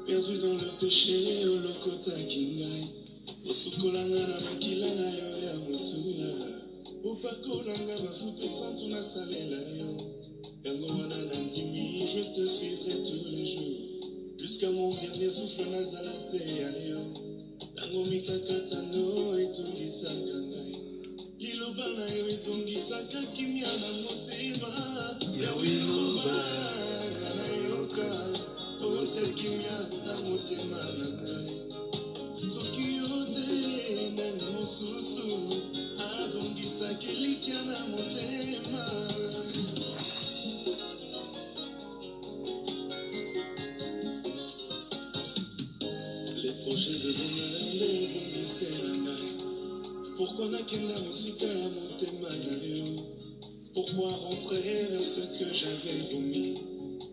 Perdu dans le péché, au lokota kingai. Osukolanga na makila na yo ya motuya. Upakolanga bafuta santu na salela yo. Yango wana nandimi, je te suivrai tous les jours. Jusqu'à mon dernier souffle nazala se ya yo. Yango mikakatano etungisaka ngai. Liloba na yo ezongisaka kimia na motema. Yawe loba na yoka. Ose kimia na motema na ngai. Soki yo te nani mosusu azongisaka elikia na motema. Les projets de bonheur les bondissent na ngai. Pourquoi nakenda mosika ya motema na yo? Pourquoi rentrer vers ce que j'avais vomi?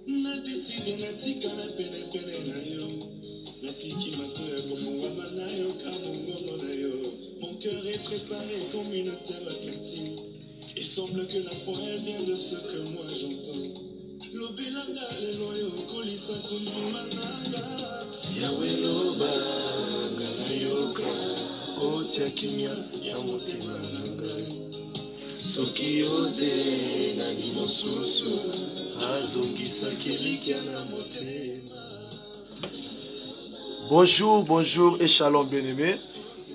Na décidé natika na pene na yo. Natiki mato ya kofungwama na yo kama ngongo na yo. Mon cœur est préparé comme une terre fertile. Il semble que la foi elle vient de ce que moi j'entends. Lobelanga lelo yo kolisa kundima nanga. Yawe loba ngana yoka. Otia kimia ya motema na ngai. Soki yo te nani mosusu azongisaka elikia na motema. Bonjour, bonjour et shalom bien-aimés.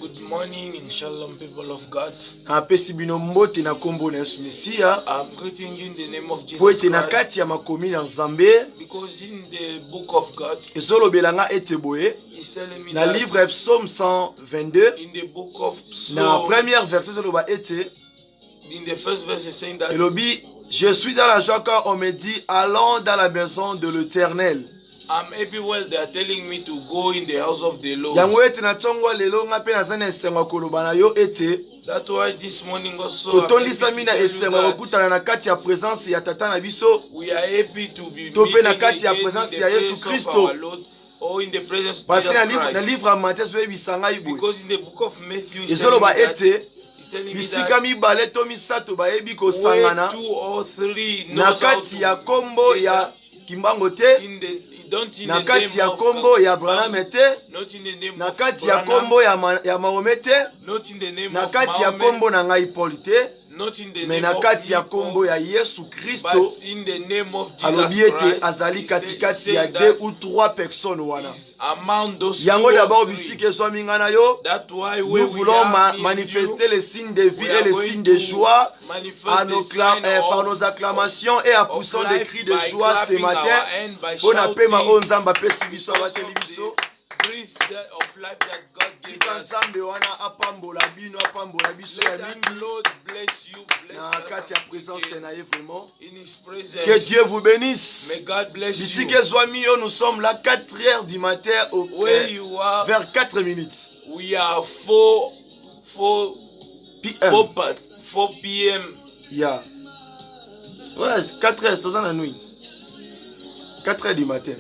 Good morning and shalom, people of God. Apesi bino mbote na kombo na Yesu Mesia. I'm greeting you in the name of Jesus Poete na Christ. kati ya makomi na Nzambe. Because in the book of God, Ezolobelanga ete boye He's telling me na that livre Psaume 122 in the book of na Psalm, première verset ezoloba ete in the first verse, is saying that elobi je suis dans la joie quand on me dit allons dans la maison de l'Éternel. I'm happy well they are telling me to go in the house of the Lord. Yango ete na tongo lelo nga pe nazana esengo koloba na yo ete That's why this morning also I'm happy totondisa to mina tell you esengo that kokutana na kati ya présence ya tata na biso. we are happy to be To pe meeting na kati ya again présence in ya the Yesu presence of Kristo. our Lord, or in the presence of Parce que Jesus na Christ. livre ya Matthieu zoyebisa ngai boye Because in the book of Matthew, it's ezoloba telling me that, ete it's telling me bisika that mibale to misato bayebi where kosangana two or three na knows how kati ya to kombo gather ya kimbango te, in the, don't in na the kati name ya of kombo ya Branham, Branham te, not in the name na of kati ya Branham, kombo ya Mahome te, not in the name na of kati ya Mahomet, kombo na ngai Paul te, not in the me name na of kati ya me, kombo ya Yesu Kristo. but in the name of Alobi Jesus ete Christ. azali He's katikati ya saying 2 that ou 3 personnes wana. he's among those Yango two d'abord or three. bisika ezwami nga na yo. That's why when Nous we voulons are me and manifester you, les signes de vie we et are les going signes de to joie manifest à the nos sign par of nos acclamations et en of poussant des life cris de by joie ce clapping our matin. hand, by Pour na pema shouting, o nzamba pesi biso because abateli of biso. the breath of life that God gave Tika us. nzambe wana apambola bino apambola biso ya Let that mingi Lord bless you, bless na us kati ya présence again na ye vraiment. in His presence. Que Dieu vous May bénisse. God bless Bisike you. ezwami yo, nous sommes là 4h du matin Where you are, vers 4 minutes. we are 4 PM. p.m. Yeah. Ouais, 4h, c'est dans la nuit. 4h du matin.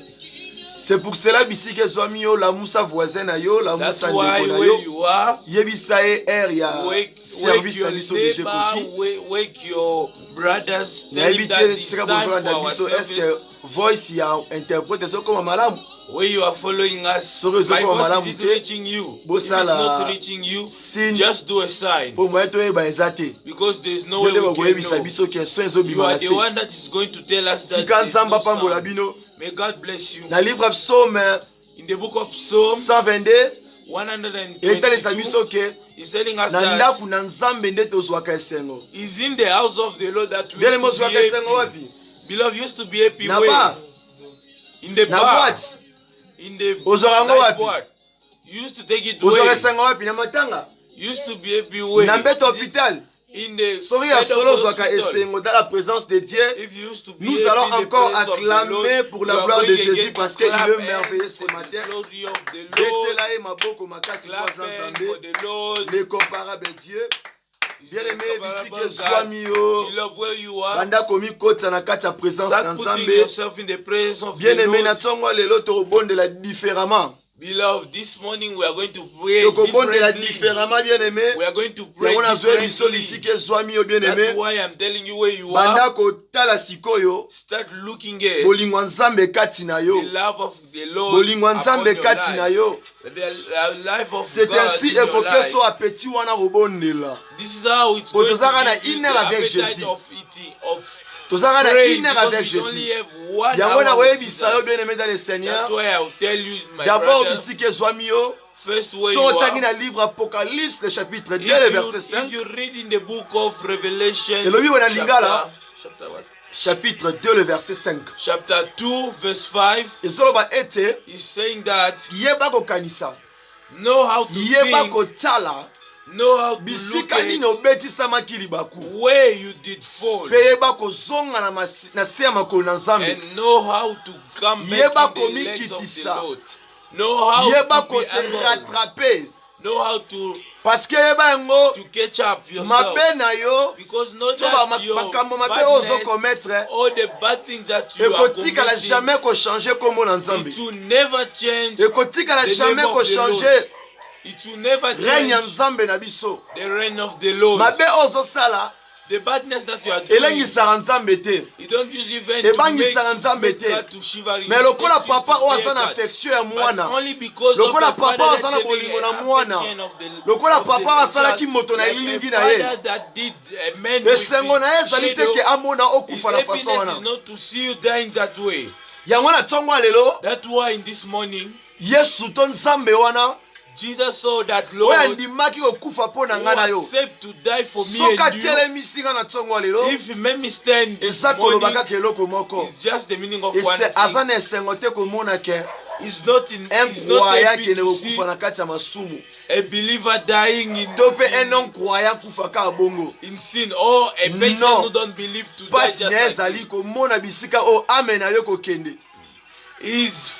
C'est pour cela bisike zwami yo la musa voisin na yo, la That's musa why ndeko na where yo. you are, Yebisa e air ya wake service your na biso deje neighbor, koki. wake your brothers, Na tell them that ebite it's sika time bozwa for na our biso est-ce que service. voice ya interprète so koma malamu. Where you are following us, Soko my zoko voice malamu is it te. reaching you? If it's Bosala not reaching you, Sin just do a sign. po moyeto yeba ezate. Because there is no way Yende we bakoyebisa can know. biso ke so ezo You bima are na the se. one that is going to tell us that Tika there is no nzamba pambola sound. bino. May God bless you. Na livre Psaume In the book of Psalm 122 etalisa 122, biso ke he's telling us na that ndaku na nzambe nde tozwaka esengo. is in the house of the Lord that we Bien used to mozwaka be esengo happy. wapi? Beloved used to be happy na way. bar In the na bar. boîte In the Ozorango night wapi? bar. You used to take it away. ozoresanga wapi na matanga Used to be happy way. na mbeto hôpital In the soki ya bed of solo ozwaka hospital. esengo dans la présence de Dieu. If you used to be Nous happy allons in the encore presence of the acclamer Lord, pour la you are gloire de going Jésus again parce to qu'il clap est hands merveilleux ce for the matin. glory of the Lord. Betela ye maboko makasi Clap kwa hands Nzambe, for the Lord. l'incomparable Dieu. He's Bien-aimé, incomparable bisike God. swami yo. You love where you are. Banda komi kota na kati ya présence na Start putting Nzambe. yourself in the presence of the Bien-aimé, na Lord. tongo lelo tobondela différemment. Beloved, this morning we are going to pray Tokobondela differently. différemment, bien-aimé. We are going to pray Yango nazwe biso differently. bisike swami yo, That's bien-aimé. why I'm telling you where you Banda are. kotala sikoyo. Start looking at Bolingwa Nzambe kati na the yo. love of the Lord Bolingwa upon Nzambe your kati na life. yo. The life of C'est God ainsi in your ekope life. so appétit wana kobondela. This is how it's Bon, going tozalaka na to be une the heure avec appetite Jésus. of eating, of Tozalaka na praying, une heure because avec we only Jésus. have 1 Yango na hour with oyebisa yo Jesus. bien-aimé dans le Seigneur. That's why I'll tell you, my D'abord brother, bisike ezwami yo. first where So you otangi are. na livre Apocalypse le chapitre 2 le verset If 5. you read in the book of Revelation, Elobi wana lingala. chapter what? Chapitre 2 le verset 5. Chapter 2, verse 5, Ezoloba ete is saying that yeba kokanisa. know how to Yeba think, kotala. know how to look Bisika nini at obetisamaki libaku. where you did fall, Pe yeba kozonga na se ya makolo na Nzambe. and know how to come Yeba back in komi the legs of the kitisa. Lord. Know how Yeba to be kose humble. rattraper. Know how to Parce que yeba yango catch up yourself. mabe na yo Because know to ba that your makambo mabe ozo badness, commettre all the bad things that you are ekotikala committing, jamais kochanger kombo na Nzambe. it will never change. Ekotikala the jamais name of the kochanger It will never règne ya change Nzambe na biso. the reign of the Lord. Mabe ozo sala The badness that you are doing, elengisaka Nzambe te. you don't use even to Ebangisaka Nzambe make te. God to shivering. Mais lokola papa oyo aza na affection ya But mwana. only because Lokola of the papa father aza na that's bolingo having na an mwana. affection of the- Lokola of the papa asalaki child, moto na like elilingi a na ye. father that did a man with Esengo na ye his ezali te shadow, ke amona his okufa na façon happiness is wana. not to see you dying that way. Yango na ntongo ya lelo That's why in this morning, Yesu to Nzambe wana Jesus saw that oyo Lord andimaki kokufa mpo na who ngai na yo. accept to die for me Soki and you. atelemisi nga na ntongo ya lelo If he made me stand this eza koloba morning, kaka eloko moko. it's just the meaning of one Aza thing. na esengo te komona ke It's not in un it's not croyant happy akende to see kokufa na kati ya masumu a believer dying to mpe un non croyant kufa kaka bongo. in sin, or a person No. who don't believe to die Pasi just na ye like ezali this. komona bisika oyo ame na yo kokende. His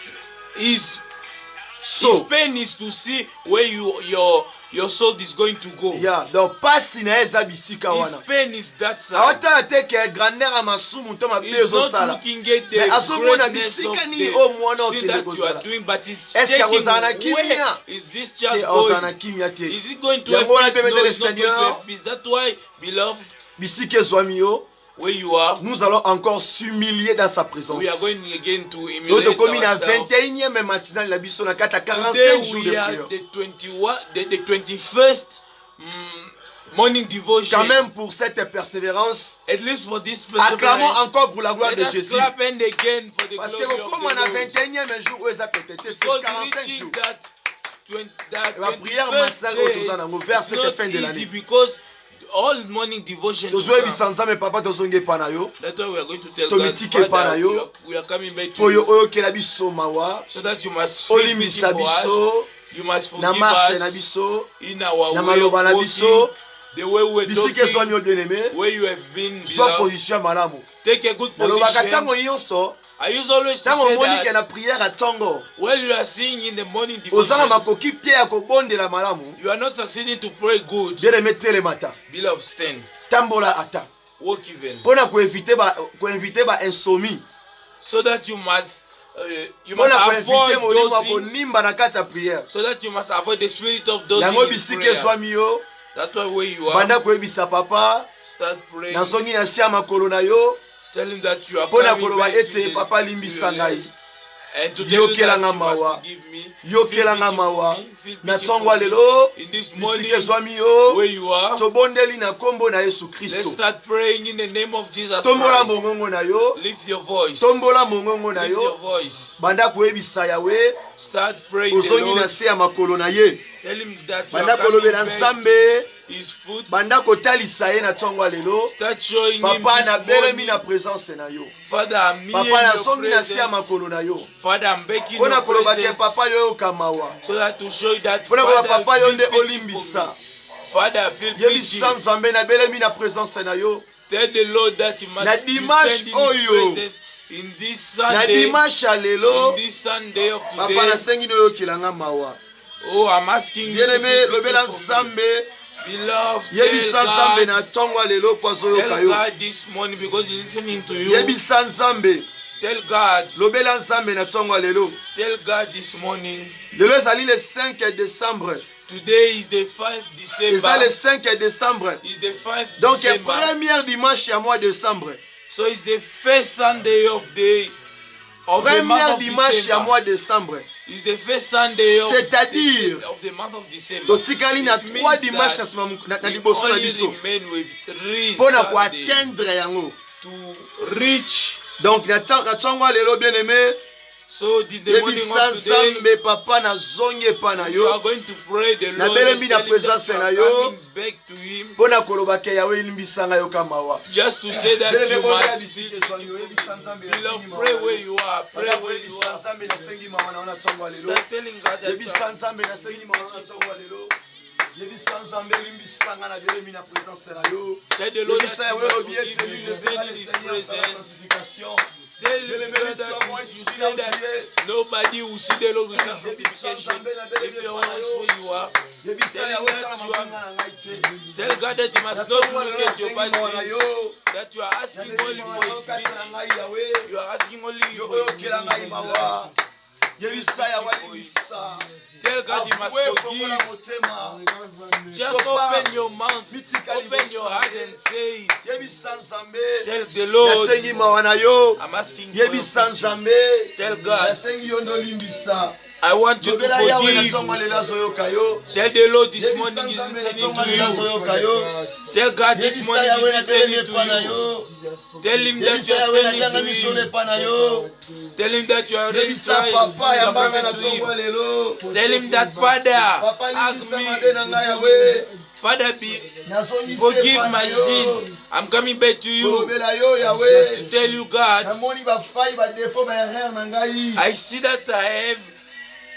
So pain is to see where your soul is going to go. ya donc pasi na ye eza bisika His wana. pain is that side. Awatala te ke grandeur ya masumu to mabe He's not ezosala. looking at the Mais azomona greatness of bisika the nini oyo mwana sin okende that you are kozala. doing, but he's Est-ce que checking akozala na where kimia? is this Te child ozala na going? kimia te. Is he going to have Yango wana peace? mpe No, metele he's not going to Seigneur. have peace. That's why, beloved, Bisika ezwami yo, where you are, nous allons encore s'humilier dans sa présence. we are going again to Nous emulate tokomi na ourselves. 21e matinale na biso na kati ya 45 Today jours we de are prière. the 21st morning devotion. Quand même pour cette persévérance, At least for this acclamons perseverance, encore pour la gloire de let us Jésus. clap and again for the Parce que glory of comme the on a Lord. 21e jour oyo eza peut-être c'est Because 45 reaching jours. that La prière 21st matinale oyo day toza nango vers is cette not fin de easy l'année. because all morning devotion to tozoyebisa come. Nzambe papa tozongi epa na yo That's why we are going to tell Tomitike God, epa na Father, yo. we are coming back to mpo yo you oyokela biso mawa so that you must feel pity olimbisa for us. biso You must na forgive marshe na us biso in our na way of maloba na walking, biso the way we're bisika ezwami talking, yo bien-aimé where you have been. zwa Beloved. position ya malamu Take a good nalobaka position. ntango nyonso I used always to ntango say omoni ke na that priere ya ntongo while you are singing in the morning oza na devotion, makoki te ya kobondela malamu you are not succeeding to pray good. bien-aimé telemata Beloved, stand. tambola ata Walk even. mpona koinvite bainsomi So that you must mpona koinvite avoid molimo ya dozing, konimba na kati ya priere so that you must avoid the spirit of dozing yango in bisika prayer. ezwami yo That's why where you are, banda koyebisa papa start praying. nazongi na si ya makolo na yo Tell him that you are mpona coming koloba back to ete the- papa to limbisa your ngai left. And to tell you that yokelanga you mawa must forgive me. yokelanga Feel pity for mawa me. Feel na pity ntongo for ya me. lelo In this morning, bisika ezwami yo where you are, tobondeli na nkombo na yesu let's kristo start praying in the name of Jesus tombola Christ. mongongo na yo Lift your voice. tombola mongongo na Lift your yo voice. banda koyebisa yawe Start praying the ozongi na Lord. se ya makolo na ye Tell him that you banda are coming kolobela back nzambe his foot. Banda kotalisa ye na tongo lelo. Start showing him Papa this na belemi morning. na présence na yo. Father, I'm here Papa in na your songi na sia presence. makolo na yo. Father, I'm begging Pona your koloba ke presence. papa yo kamawa. So that to show you that Pona koba Father, papa yo feel nde pity for olimbisa. me. Father, feel Yebi pity. sam zambe na belemi na présence na yo. Tell the Lord that you Na must be dimanche spending His oyo. presence in this Na Sunday. dimanche ya lelo. In this Sunday of Papa today. na sengi no yo kilanga mawa. Oh, I'm asking you Bien to aimé, feel lobela pity for me. nzambe. Beloved, Yebisa nzambe tell na tongo lelo pozo yo God, kayo. tell God this morning because He's listening to you. Yebisa nzambe. Tell God, Lobela nzambe na tongo lelo. tell God this morning. Lelo ezali le 5 décembre. Today is the 5th Eza le December. 5 décembre. It's the 5th Donc December. première dimanche ya mois décembre. So it's the first Sunday of the month Première of dimanche ya December. mois décembre. It's the first Sunday C'est-à-dire, of the month of December. totikali na It 3 means dimanche that na we liboso na only biso. remain with 3 Pona Sundays koatteindre yango. to reach. Donc na tongo lelo bien aimé. So the morning Yebisa of today, nzambe papa na zongi epa na you are yo. going to pray the Na Lord belemi and na tell him that présence you na are yo. coming back to Him. Pona koloba ke yawe ilimbisanga yo kamawa. Just to say that Bien you aimé, bonne must visite, feel sois yo. Yebisa nzambe na Beloved, sengi pray mawa where na yo. you are. Pray Papa where you yebisa are. nzambe na sengi mawa na ona tongo lelo. Start telling God that you Yebisa are. nzambe na sengi mawa na tongo lelo. Yebisa nzambe limbisanga na belemi na présence na yo. Tell the Lord Yebisa that yawe you must obiete forgive you. You lui stand in His presence. sanctification. Tell Bien aimé, God tu vas voir that you esprit say là où that tu es. nobody will see the Lord without sanctification. If you are where you are, Yebisa telling yawe that tala you are- mabanga na ngai te. tell God that you must not look at your bad things, yo. that you are asking only for His speech. You are asking only Yo for His oyokela ngai speech. mawa. Yebisa yawe limbisa. Tell God you must Avouez, fongola forgive. motema. Just open your mouth, open your heart and say it. Yebisa nzambe. Tell the Lord, Nasengi mawa na yo. I'm asking for your Yebisa forgiveness. nzambe. Tell God, Nasengi yo ndo limbisa. I want you to Lobela yawe na forgive. tongo lela zoyoka yo. Tell the Lord this Yebisa morning is nzambe na listening tongo to lela you. zoyoka yo. Tell God this Yebisa morning yawe is na belemi listening epa na to you. yo. Tell Him that you Yebisa are yawe na standing bianga to misolo Him. epa na yo. Tell Him that you are really Yebisa trying. papa You ya are mbanga na coming to tongo Him. lelo. Tell Him that Father, Papa ask limbisa mabe na me, ngai yawe. Father, Nazongisi forgive epa na my yo. sins. I'm coming back to you. Kolobela yo yawe. To tell you, God, Namoni bafai badefo baerreur na ngai. I see that I have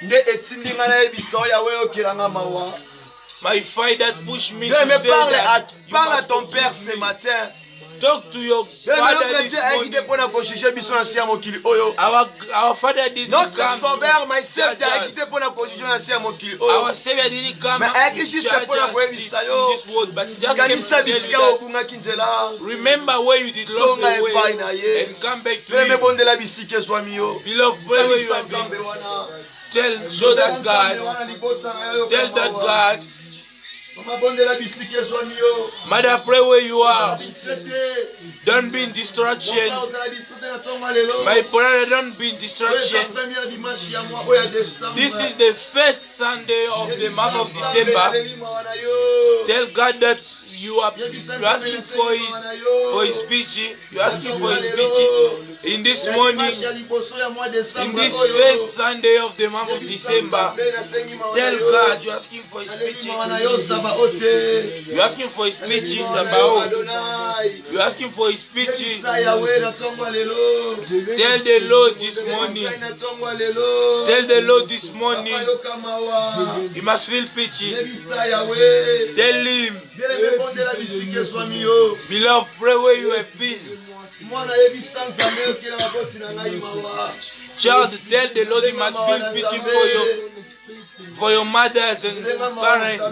Nde etindi ngai nayebisa oyo yawe okelanga mawa. my fight that pushed me Bien, to mais say parle that you à must ton père forgive ce me. matin. Talk to your Bien, mais father notre this Dieu a quitté morning. pour nous juger biso na sia mokili oyo. Our father didn't Notre come sauveur, to myself, judge a us. quitté pour nous juger na sia mokili Our oyo. Savior didn't come Mais to ayaki juste judge pour na us koyebisa yo. in this world, but he just came to Kanisa tell you bisika that obungaki nzela. remember where you did lost Songa the epai na way ye. and come back to Bien, mais him. bondela bisika ezwami yo. Beloved, pray where you Kanisa have nzambe been. wana. Show that God. Tell that God. Mama bondela bisika ezwami yo. Mother, pray where you are. Distraite. Don't be in distraction. Mon frère, ozala distraite na tongo lelo. My brother, don't be in Oyo eza distraction. première dimanche ya mois oyo ya décembre. This is the first Sunday of the month of December. Tell God that you are asking for his speech. You're asking for his speech in this morning, in this first Sunday of the month of December. Tell God you're asking for his speech. You're asking for his speech about. You're asking for his speech. Tell the Lord this morning. Tell the Lord this morning. You must feel pity. Tell him, beloved, pray where you have been. Child, tell the Lord you must feel pity for your mothers and parents.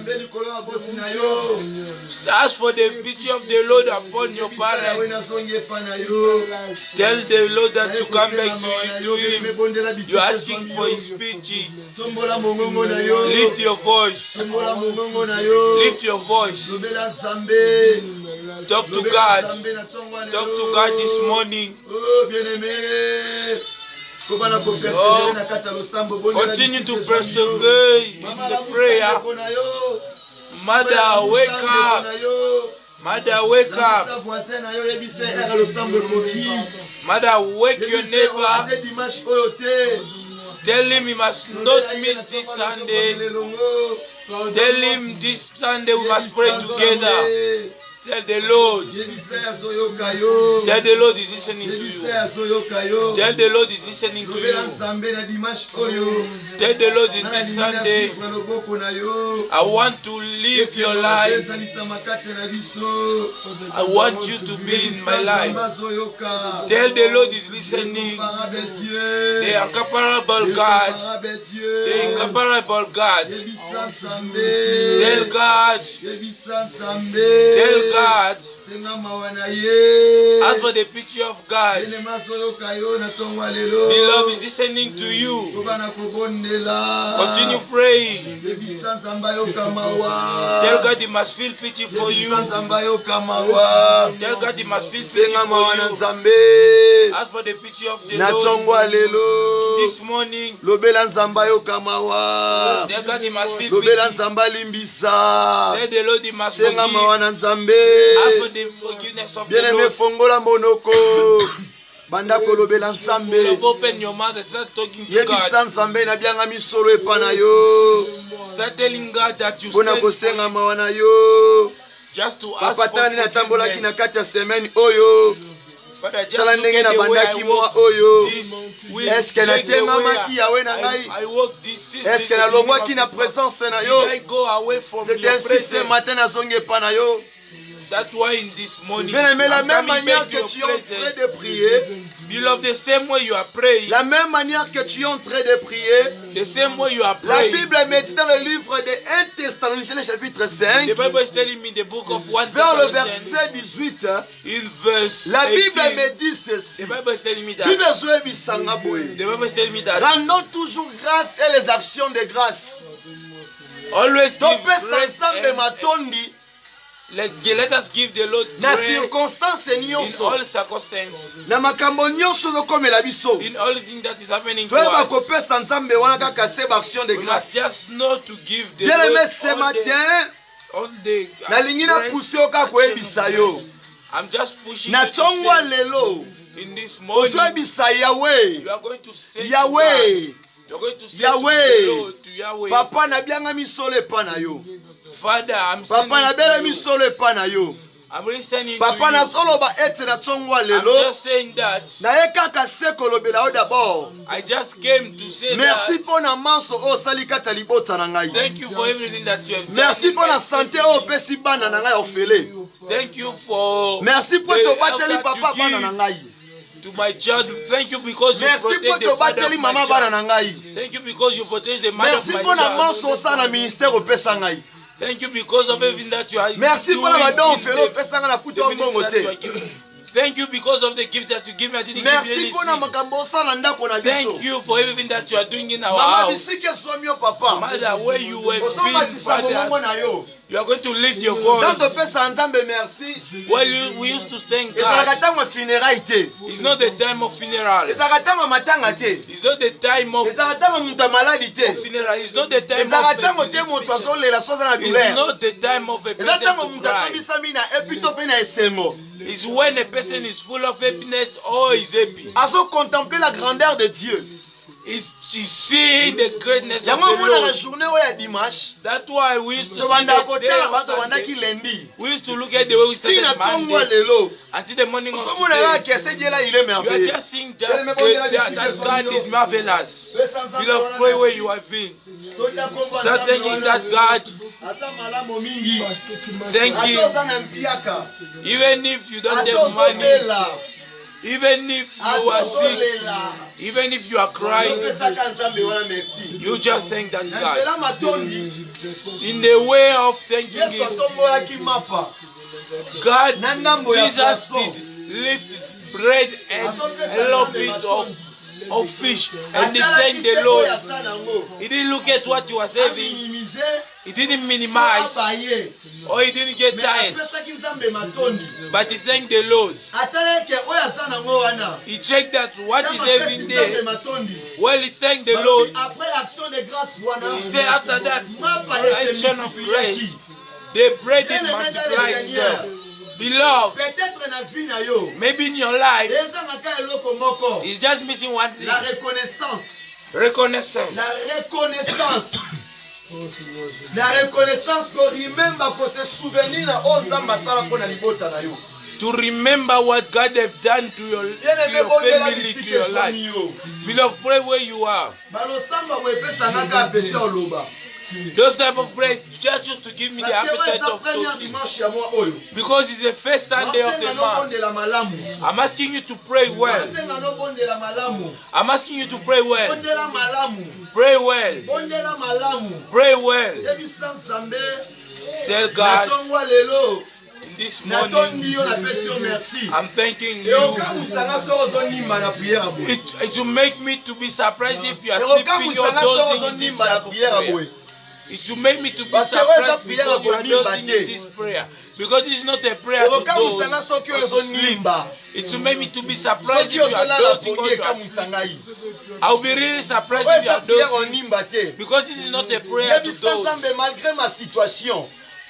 Ask for the pity of the Lord upon your parents. Tell the Lord that you come back to him. You're asking for his pity. Lift your voice. Lift your voice. Talk to God. Talk to God this morning. Continue to persevere in the prayer. Mother, wake up. Mother, wake up. Mother, wake your neighbor. Tell him he must not miss this Sunday. Tell him this Sunday we must pray together. Tell the Lord. Tell the Lord is listening to you. Tell the Lord is listening to you. Tell the Lord in this Sunday, I want to live your life. I want you to be in my life. Tell the Lord is listening. The incomparable God. The incomparable God. Tell God. Tell God. As for the picture of God, beloved is listening to you. Continue praying. Tell God he must feel pity for you. Tell God he must feel pity for you. As for the picture of the Lord, this morning, tell God he must feel pity. Tell the Lord he must forgive. As for the forgiveness of the Lord, open your mouth and start talking to God. Start telling God that you stand just to ask for forgiveness. Father, just look at the way I walk this week. Check the way I walk this system. Did I go away from your presence? That's why in this morning, bien aimé, la même manière que tu es en train de prier, beloved, the same way you are praying, la même manière que tu es en train de prier, the same way you are la praying. Bible me dit dans le livre de 1 Thessaloniciens chapitre 5, The Bible is telling me the book of 1 vers le Thessalonians, verset 18, in verse la Bible 18, me dit ceci. the Bible is telling me that. Bible bisanga boye. The Bible is telling me that. Rendons toujours grâce et les actions de grâce. Always give Donc, grace ensemble matondi. Let us give the Lord Na grace circonstance in nyonso. all circumstances. Na makambo nyonso zokomela biso. In all things that is happening to Toi us. kopesa nzambe wana kaka seba action de We must grâce. just know to give the Bien aimé, Lord ce matin, all the nalingi na grace, pousse oka koyebisa yo. I'm just pushing Na you to tongwa say, lelo. in this morning, Ozoyebisa Yahweh. you are going to say to Yahweh. God, you are going to say Yahweh. to the Lord, to Yahweh, Papa na bianga misolo epa na yo. Father, I'm Papa na sending bela to you. misolo epa na yo. I'm listening Papa na to you. solo ba ete na tongwa I'm lelo. just saying that. Na ye kaka se kolobela o d'abord. I just came to say Merci that. pour na manso o sali kata libota na ngai. Thank you for everything that you have done. Merci pour na santé o pesi bana na ngai ofele. Thank you for Merci pour the to help bateli that papa you bana na ngai. to my child. Thank you because you Merci pour protect to the father bateli of my mama bana child. na ngai. Thank you because you protect the mother of Merci my pour na child. manso sa na ministère o pesa ngai. Thank you because of everything that you are Merci doing pour na badon in ofele o the pesa ngai na futa ministry mbongo that you are te. giving. Thank you because of the gift that you give me. I didn't give Merci you pour na anything. makambo sa na ndako na biso. Thank you for everything that you are doing in our Mama house. bisike somi o papa. Mother, where you were Oso being matisa mongo na fathers, yo. you are going to lift your Dans to voice. pesa nzambe merci. Well, we used to thank Ezalaka God. tango funérailles te. It's not the time of funeral. Ezalaka tango matanga te. It's not the time of Ezalaka tango mutu maladi te. funeral. It's not the time Ezalaka of tango te moto azolela soza na It's douleur. not the time of a Eza person tango to mutu cry. atondisami na epito pe na esengo. It's when a person is full of happiness or is happy. Azo contempler la grandeur de Dieu. It's seeing the greatness of Yango the mona na Lord. journée oyo ya dimanche. That's why we used to see Tobanda the day kotala of bato bandaki Sunday. lundi. We used to look at the way we Tina started tongwa Monday lelo. until the morning of Osomona la today. kese diela il est You are merveilleux. just seeing that God is marvelous. Beloved, pray where you have been. Start thanking that God. Asa malamu mingi. Thank you. Atoza na mpiaka. Even if you don't have money, Atozolela. even if you are sick, Atozolela. even if you are crying, Topesaka nzambe wana merci. you just thank that Na God. nzela matondi. In the way of thanking Yesu Him, atombolaki mapa. God, Na ngambo ya Jesus poisson. did lift bread and a little bit of fish, and He thanked the Lord. He didn't look at what He was having. He didn't minimize, or He didn't get tired, but He thanked the Lord. He checked that what is having there. Well, He thanked the Lord. He said after that action of grace, the bread did multiply itself. Beloved, maybe in your life, it's just missing one thing. La reconnaissance. Reconnaissance. La reconnaissance. La reconnaissance qu'on remember qu'on se souvenir na onzamba sala pour na libota na yo. To remember what God have done to your family, to your life. Beloved, pray where you are. Those type of prayer just used to give me the appetite of talking. Because it's the first Sunday of the month. I'm asking you to pray well. I'm asking you to pray well. Pray well. Pray well. Tell God, this morning, I'm thanking you. It will make me to be surprised if you are sleeping or dozing in this type of prayer. It will make me to be surprised because you are dozing in this prayer. Because this is not a prayer to doze or to sleep. It will make me to be surprised if you are dozing or you are sleeping. I will be really surprised if you are dozing. Because this is not a prayer to doze.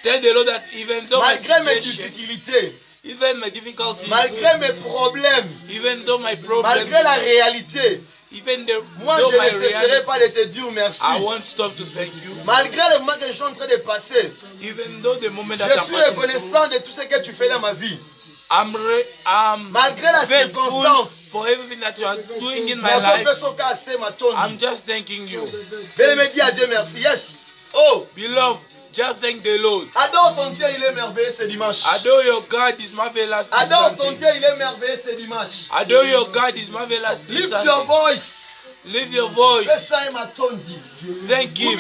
Tell the Lord that even though malgré mes difficultés, even my difficulties, malgré mes problèmes, even though my problems, malgré la réalité, even the, moi je ne cesserai pas de te dire merci. I won't stop to thank you. Malgré le moment que je suis en train de passer, Even though the moment that je suis reconnaissant de tout ce que tu fais dans ma vie. Malgré la circonstance, for everything that you are doing in my life, I'm just thanking you. Bien-aimé, dis à Dieu merci. Yes. Oh, beloved, just thank the Lord. Adore ton Dieu, il est merveilleux ce dimanche. Adore your God is marvelous. Adore ton Dieu, il est merveilleux ce dimanche. Adore your God is marvelous. Lift your voice. Lift your voice. Thank Him.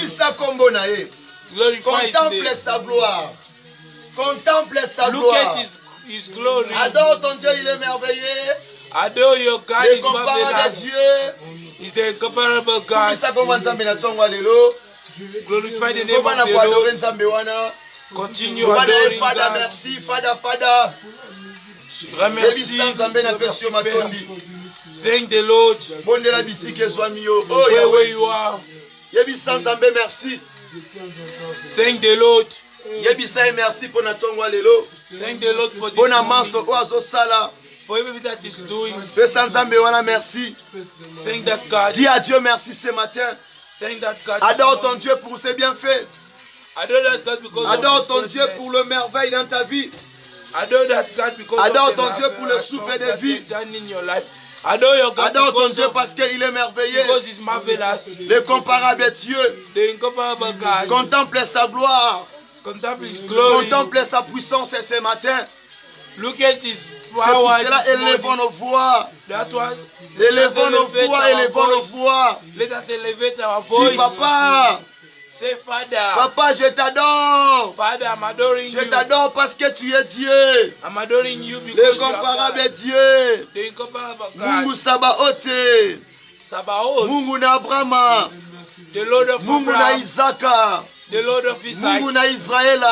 Glorify Contemple sa gloire. Contemple sa gloire. Look at His glory. Adore ton Dieu, il est merveilleux. Adore your God is marvelous. Is the incomparable God. Glorify the name of the Lord. Continue adoring Father, God. merci, Father, Father. Remercie. Thank the Lord. Where you are. Merci. Thank the Lord. Merci pour notre Thank the Lord for this morning. For everything that is doing. Merci. Thank that God. Dis à Dieu merci ce matin. Thank that God. Adore ton Dieu pour ses bienfaits. Adore that God because adore ton Dieu pour le merveille dans ta vie. Adore that God because adore ton Dieu pour le souffle de vie. Adore your God. Adore ton Dieu parce qu'il est merveilleux. Because he's marvelous. L'incomparable Dieu. The incomparable God. Contemple sa gloire. Contemple his glory. Contemple sa puissance ce matin. Look at his power. C'est pour cela élevons nos voix. Élevons nos voix, élevons nos voix. Let us elevate our voice. Dis papa. Say Father. Papa, je t'adore. Father, I'm adoring you. Je t'adore parce que tu es Dieu. I'm adoring you because l'incomparable Dieu. The incomparable God. Mungu Sabaoth. Sabaoth. Mungu na Abraham. The Lord of Mungu Abraham. na Isaac. The Lord of Isaac. Mungu na Israël.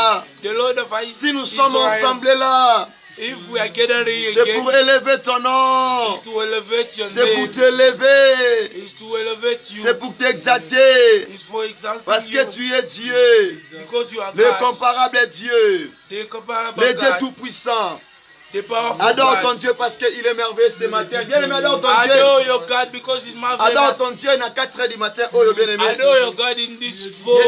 The Lord of Isaac. Si nous sommes ensemble là. If we are gathering c'est again, pour élever ton nom. C'est pour t'élever. C'est pour t'exalter. Parce que tu es Dieu. L'incomparable Dieu. Le Dieu tout-puissant. Adore ton Dieu parce qu'il est merveilleux ce matin. Bien-aimé, adore ton Dieu. Adore ton Dieu à 4 h du matin. Oh, bien-aimé. Adore your God in this fall.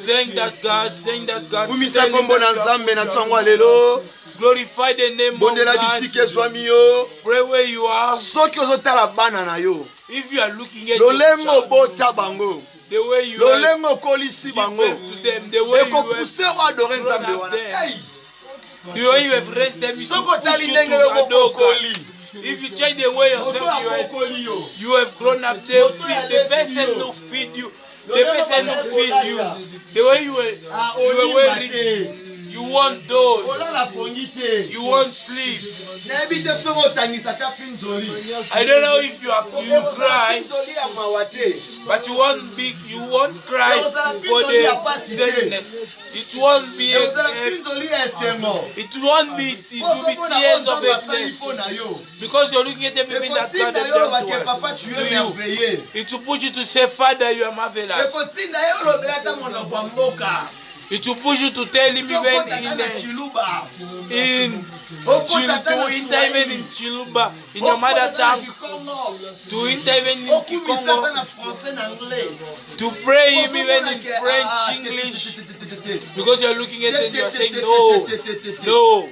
Thank that God. Thank that God. Glorify the name of God. Pray where you are. If you are looking at your child, the way you have given to them, the way you have grown up them, the way you have raised them, it will push you to adore God. If you change the way yourself you have grown up, the person who feed you, the person who feed you, the way you were wearing, you want those, you won't sleep. I don't know if you cry, but you won't cry for the sadness. It won't be it will be tears of happiness, because you're looking at everything that God has done to you. It will put you to say, Father, you are marvelous. It will push you to tell him even even in Chiluba, in your mother tongue, to even in Kikongo, to pray him even in French, English, because you are looking at it and you are saying no, no.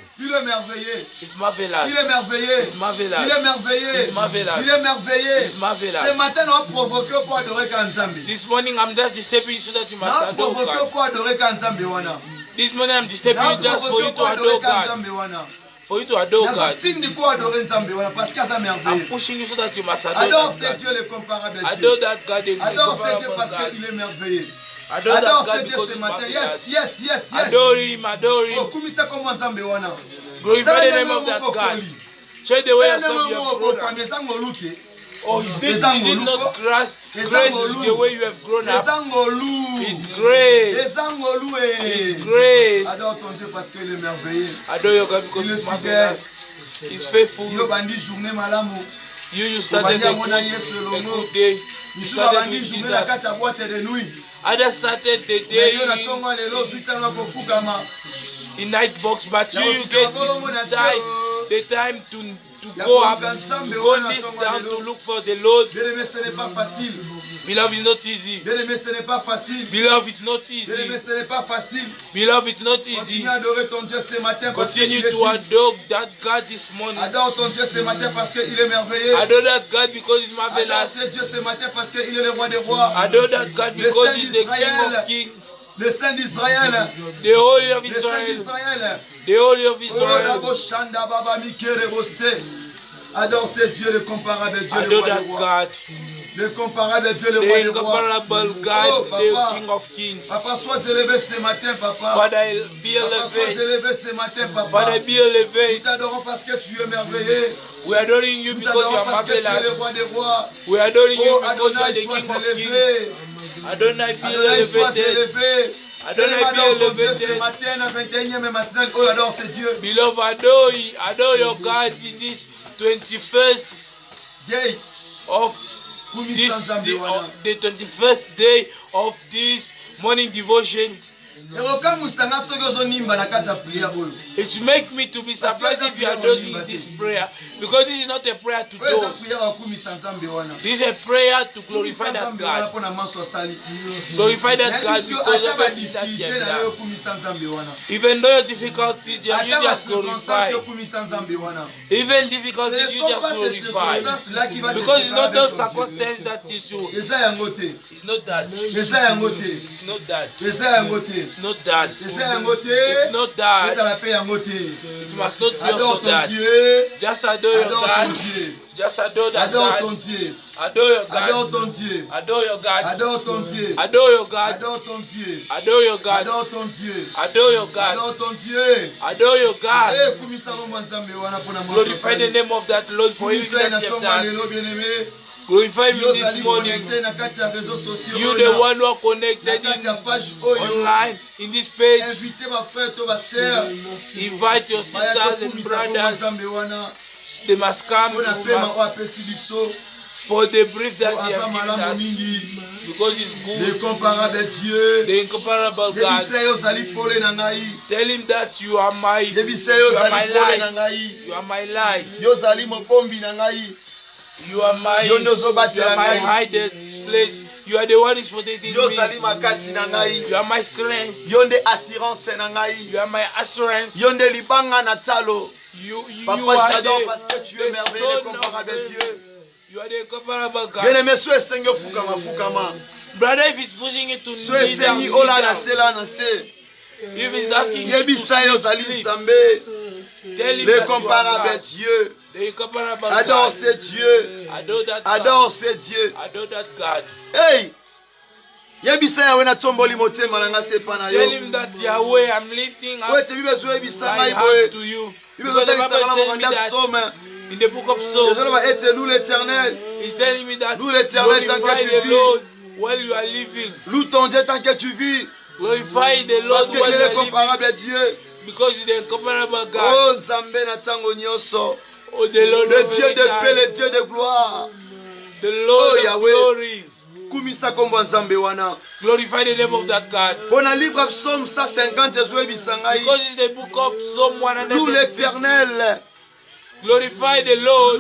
It's marvelous. Il est merveilleux. It's marvelous. Il est merveilleux. It's marvelous. Il est merveilleux. It's marvelous. Ce matin, on a provoqué pour adorer Kanzambi. This morning I'm just disturbing you so that you must On a adore provoqué God. pour adorer Kanzambi wana. This morning I'm disturbing you just for you to adore God. For you to adore God. I'm pushing you so that you must adore Adore that ce Dieu le comparable God. à Dieu. Adore that God. Adore ce Dieu parce qu'il est merveilleux. Adore Adore that ce God Dieu because ce he's matin. marvelous. Yes, yes, yes, yes. Adore him, adore him. Kumisa comme Nzambe wana. Glorify the name of that God. Check the way yourself you have grown up. Oh, he did not grace the way you have grown up. It's grace. It's grace. Adore ton Dieu parce qu'il est merveilleux. Adore your God because he's marvelous. He's faithful. Yo bandi journée malamu. You started a good day. You started with Jesus. Others started the day in night box, but you get the time to go up, to go this down to look for the Lord. Beloved, it's not easy. Beloved, it's not easy. Beloved, it's not easy. Continue to adore that God this morning. Adore ton Dieu ce matin parce qu'il est merveilleux. Adore that God because he's Adore marvelous. ce Dieu ce matin parce qu'il est le roi des rois. Adore that God because he's the King of kings. Le Saint d'Israël. The Holy of Le Saint Israel. d'Israël. The Holy of Oh, Israel. Rabo Shanda Baba Mikere Bosse. Adore ce Dieu le comparable Dieu le Adore roi that des rois. God. Le comparable Dieu le roi The des rois. incomparable God, Oh, the Papa. King of kings. Papa, sois élevé ce matin, Papa. Father, be Papa, sois elevated. élevé ce matin, Papa. Father, be Nous elevated. t'adorons parce que tu es merveilleux. We are adoring you Nous because you t'adorons are parce que tu es le marvelous. roi des rois. We are adoring you Oh, because you are Adonai, the sois King of kings. élevé. Adonai, be Adonai, sois elevated. élevé. Adonai, be Adore ton Dieu ce elevated. matin, à 21e matinale. Oh, adore ce Dieu. Beloved, adore your God in this 21st Day. of this the 21st day of this morning devotion. It makes me to be surprised if you are dozing in this prayer, because this is not a prayer to doze. This is a prayer to glorify that God. Glorify that God because of everything that you have done. Even though your difficulties, you just glorify. Even difficulties, you just glorify. Because it's not those circumstances that you do. It's not that. It's not that. It's not that. It's not that. It must not be also that. Just adore your God. Just adore that God. Adore your God. Adore ton Dieu. Adore your God. Adore ton Dieu. Adore your God. Adore ton Dieu. Adore your God. Adore ton Dieu. Adore your God. Adore ton Dieu. Adore your God. Glorify Glorify the name of that Lord for everything that you have done. Glorify me this morning. You the one who are connected online in this page. Invite your sisters and brothers. They must come for the brief that they have given us, because it's good. The incomparable God. Tell him that you are my light. You are my light. You are my hiding place. You are the one who is protecting me. You are my strength. You are my assurance. You are the You are the incomparable God. Brother, if it's pushing it to kneel down, if it's asking you to sleep, tell him that you are God. The incomparable Adore God. ce Dieu. Adore that Adore God. ce Dieu. Adore that God. Hey! Yebisa yawe na tomboli motema na nga sepa na yo. Tell him that Yahweh, I'm lifting up Wete bibe zo yebisa my ngai heart to boye. you. Bibe Because zo the Bible telisa is na telling me mokanda that psaume. in the book of Psalms, Désolé ba ete loue l'Éternel. he's telling me that Loue l'Éternel tant glorify que tu the vis. Lord while you are living. Loue ton Dieu tant que tu vis. Glorify the Parce Lord qu'il while you est are living. incomparable Dieu. Because he's the incomparable God. Oh Nzambe na tango nyonso. Oh, the Lord Le of Dieu de paix, every le time. Dieu de gloire. The Lord Oh, of Yahweh. glory. Glorify the name of that God. On a livre Psaume 150 Because it's the book of Psalm 100. Loue l'Éternel. Glorify the Lord.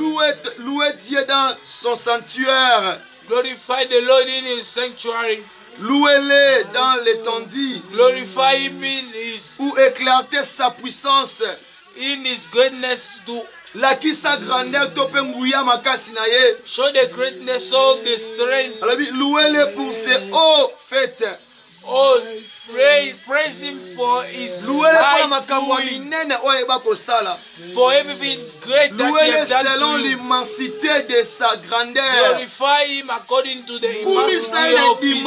Louez Dieu dans son sanctuaire. Glorify the Lord in his sanctuary. Louez-le dans l'étendue. Glorify him in his, où éclater sa puissance. In his greatness to la qui sa grandeur tope nguya makasi na ye. Show the greatness of the strength. Louez-le pour ses hauts faits. Oh, praise him for his high for everything great that he has done selon to you. L'immensité de sa grandeur. Glorify him according to the immensity of his.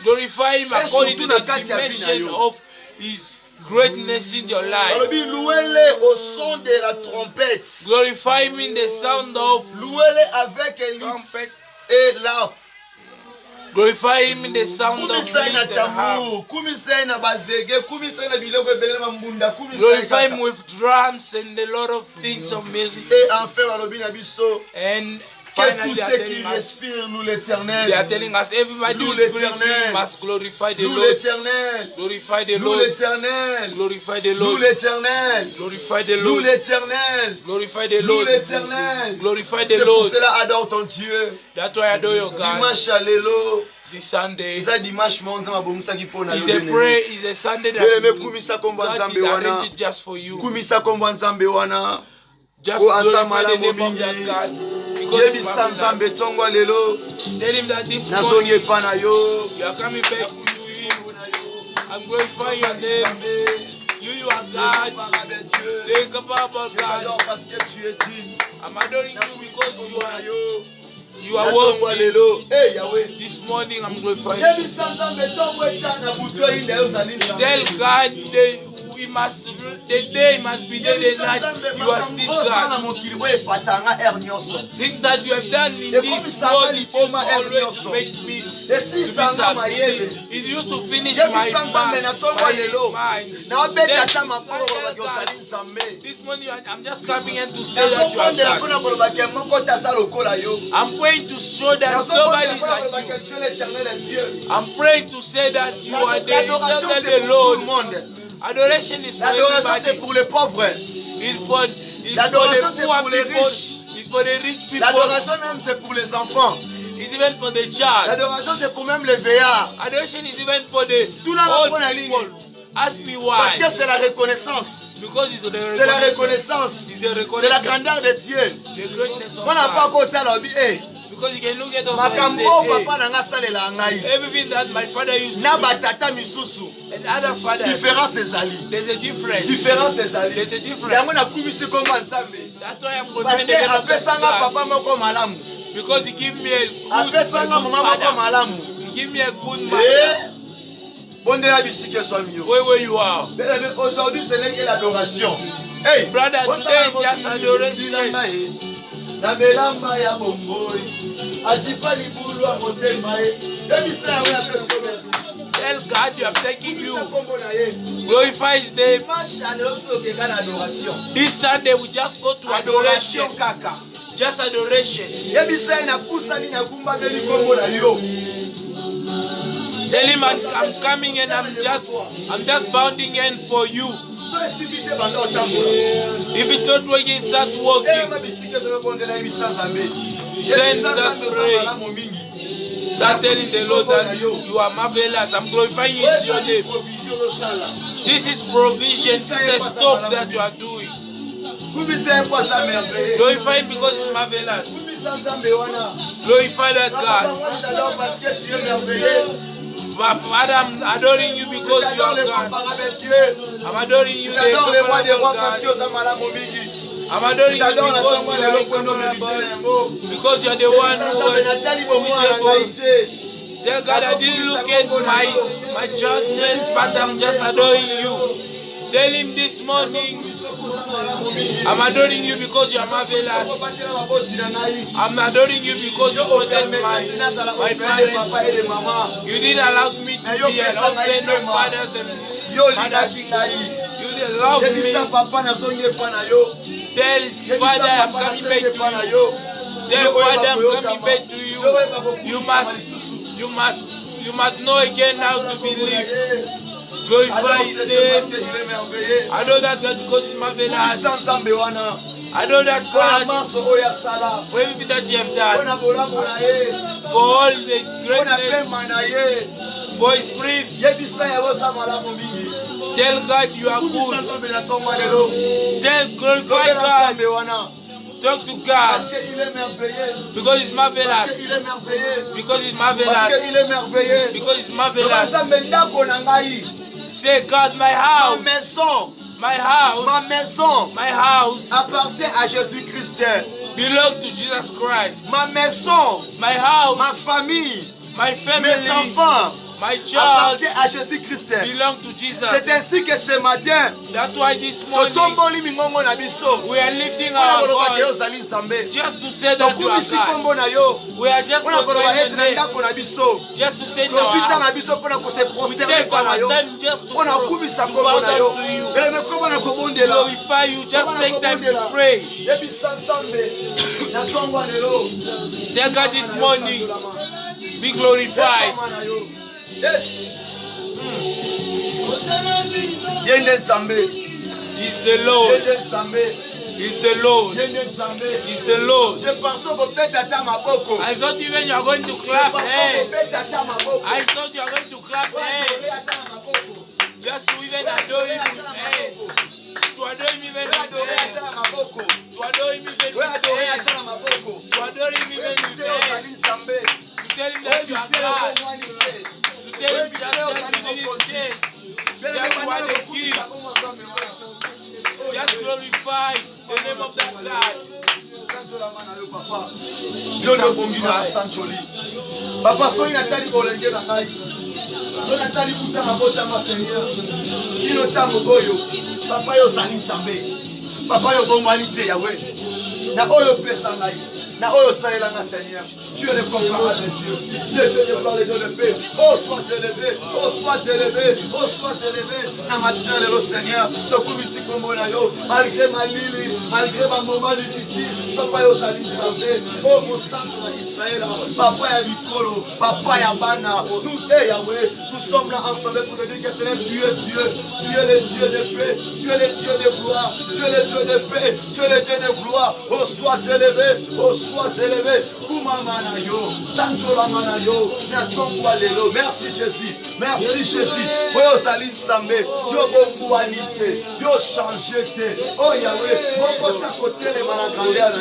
Glorify him according to the dimension of his greatness in your life. Louez-le au son de la trompette. Glorify him in the sound of louez-le avec trumpette et l'arpe. Glorify him in the sound of Glorify him with drums and a lot of things of music. And finally they are telling us everybody who is breathing must glorify the Lord. Glorify the Lord. Glorify the Lord. Glorify the Lord. Glorify the Lord. Glorify the Lord. That's why I adore your God. This Sunday is a prayer, is a Sunday that God did arrange it just for you. Just glorify the name of that God. Because tell him that this morning you are coming back to him. I'm glorifying your name. You are God. The incomparable God. I'm adoring you because you are worthy. This morning I'm glorifying you. Tell God the day must be there, the night you are still God. Things that you have done in this world, it used to always make me to be sad. It used to finish my mind. This morning I'm just coming in to say that you are God. I'm praying to show that nobody is like you. I'm praying to say that you are the Lord. Adoration is for everybody. C'est pour les pauvres. It's for the poor people. It's for the rich people. L'adoration même c'est pour les enfants. It's even for the child. L'adoration c'est pour même les vieillards. Adoration is even for the old people. Ask me why. Parce que c'est la reconnaissance. Because it's the c'est la reconnaissance. C'est la grandeur de Dieu. The greatness of God. On n'a pas encore because you can look at us and say, everything that my father used to do, and other fathers, there's a difference. There's a difference. That's why I'm content because he gave me a good father. He gave me a good mother. Where you are. Aujourd'hui, ce n'est que l'adoration. Hey, brother, today is just adoration. Na belamba ya bomboi azipa libulu a motema ye ebisa we apeso merci. Tell God you have taken you. Glorify his name. This Sunday we just go to adoration. Just adoration. Ebisa inakusa ni nakumba beli kombo na yo. Tell him I'm coming and I'm just bounding in for you. If it's not working, start working. Then start praying. Start telling the Lord that you are marvelous. I'm glorifying your name. This is provision. This is a stock that you are doing. Glorify him because it's marvelous. Glorify that God. Father, I'm adoring you because you are God. I'm adoring you because I'm adoring you because you are the one who is able. Tell God I didn't look at my judgments, but I'm just adoring you. Tell him this morning, I'm adoring you because you are marvelous. I'm adoring you because you protect my parents. You didn't allow me to be an orphan of fathers and mothers. You didn't love me. Tell Father I'm coming back to you. Tell Father, I'm coming back to you. You must know again how to believe. Glorify His name. I know that God because He's marvelous. I know that God for everything that you have done, for all the greatness, for His breath. Tell God you are good. Tell glorify God. Talk to God because He's marvelous. Because He's marvelous. Because He's marvelous. Say God, my house. My house, my house appartient à Jésus-Christ. Belong to Jesus Christ. Ma maison, my house, ma famille, my family, mes enfants, my child appartient à Jésus-Christ. Belong to Jesus. C'est ainsi que ce matin, that's why this morning we are lifting our voice just to say that you are God. We are just proclaiming your name. Just to say that we take our time just to bow down to you. Glorify you. Just take time to pray. Tell God this morning, be glorified. Yes. He's the Lord. He's the Lord. He's the Lord. I thought even you are going to clap hands. I thought you are going to clap hands. Just to even adore Him with hands. To adore Him even with hands. To adore Him even with hands. To adore Him even with hands. To tell Him that you are God. To tell Him that you didn't change. That you are the King. Just glorify the name of that God. Papa, soy Nathalie Bolenge na ngai. Soy Nathalie kuta mabota ma Seigneur. Kino tambo boyo. Papa yo sali nzambe. Papa yo bomwalite Yahweh. Na oyo pesa ngai. Na oyo salela na Seigneur. Tu es le comparable de Dieu. Le Dieu de gloire, le Dieu de paix. Oh, sois élevé. Oh, sois élevé. Oh, sois élevé. Na matin le Seigneur. Sokumi sikomona yo. Malgré ma lili, malgré ma moment difficile. Papa yo sali nzambe. Oh, mon sang d'Israël. Papa ya Bikolo. Papa ya Bana. Nous, Yahweh, nous sommes là ensemble pour te dire que Seigneur, tu es Dieu. Tu es le Dieu de paix. Tu es le Dieu de gloire. Tu es le Dieu de paix. Tu es le Dieu de gloire. Oh, sois élevé. Oh, sois élevé. Merci Jésus. Merci Jésus. Oh, Saline Sambe. Yo bonguanité. Yo changé. Oh, Yahweh. Mon côté à côté les manas grandeur.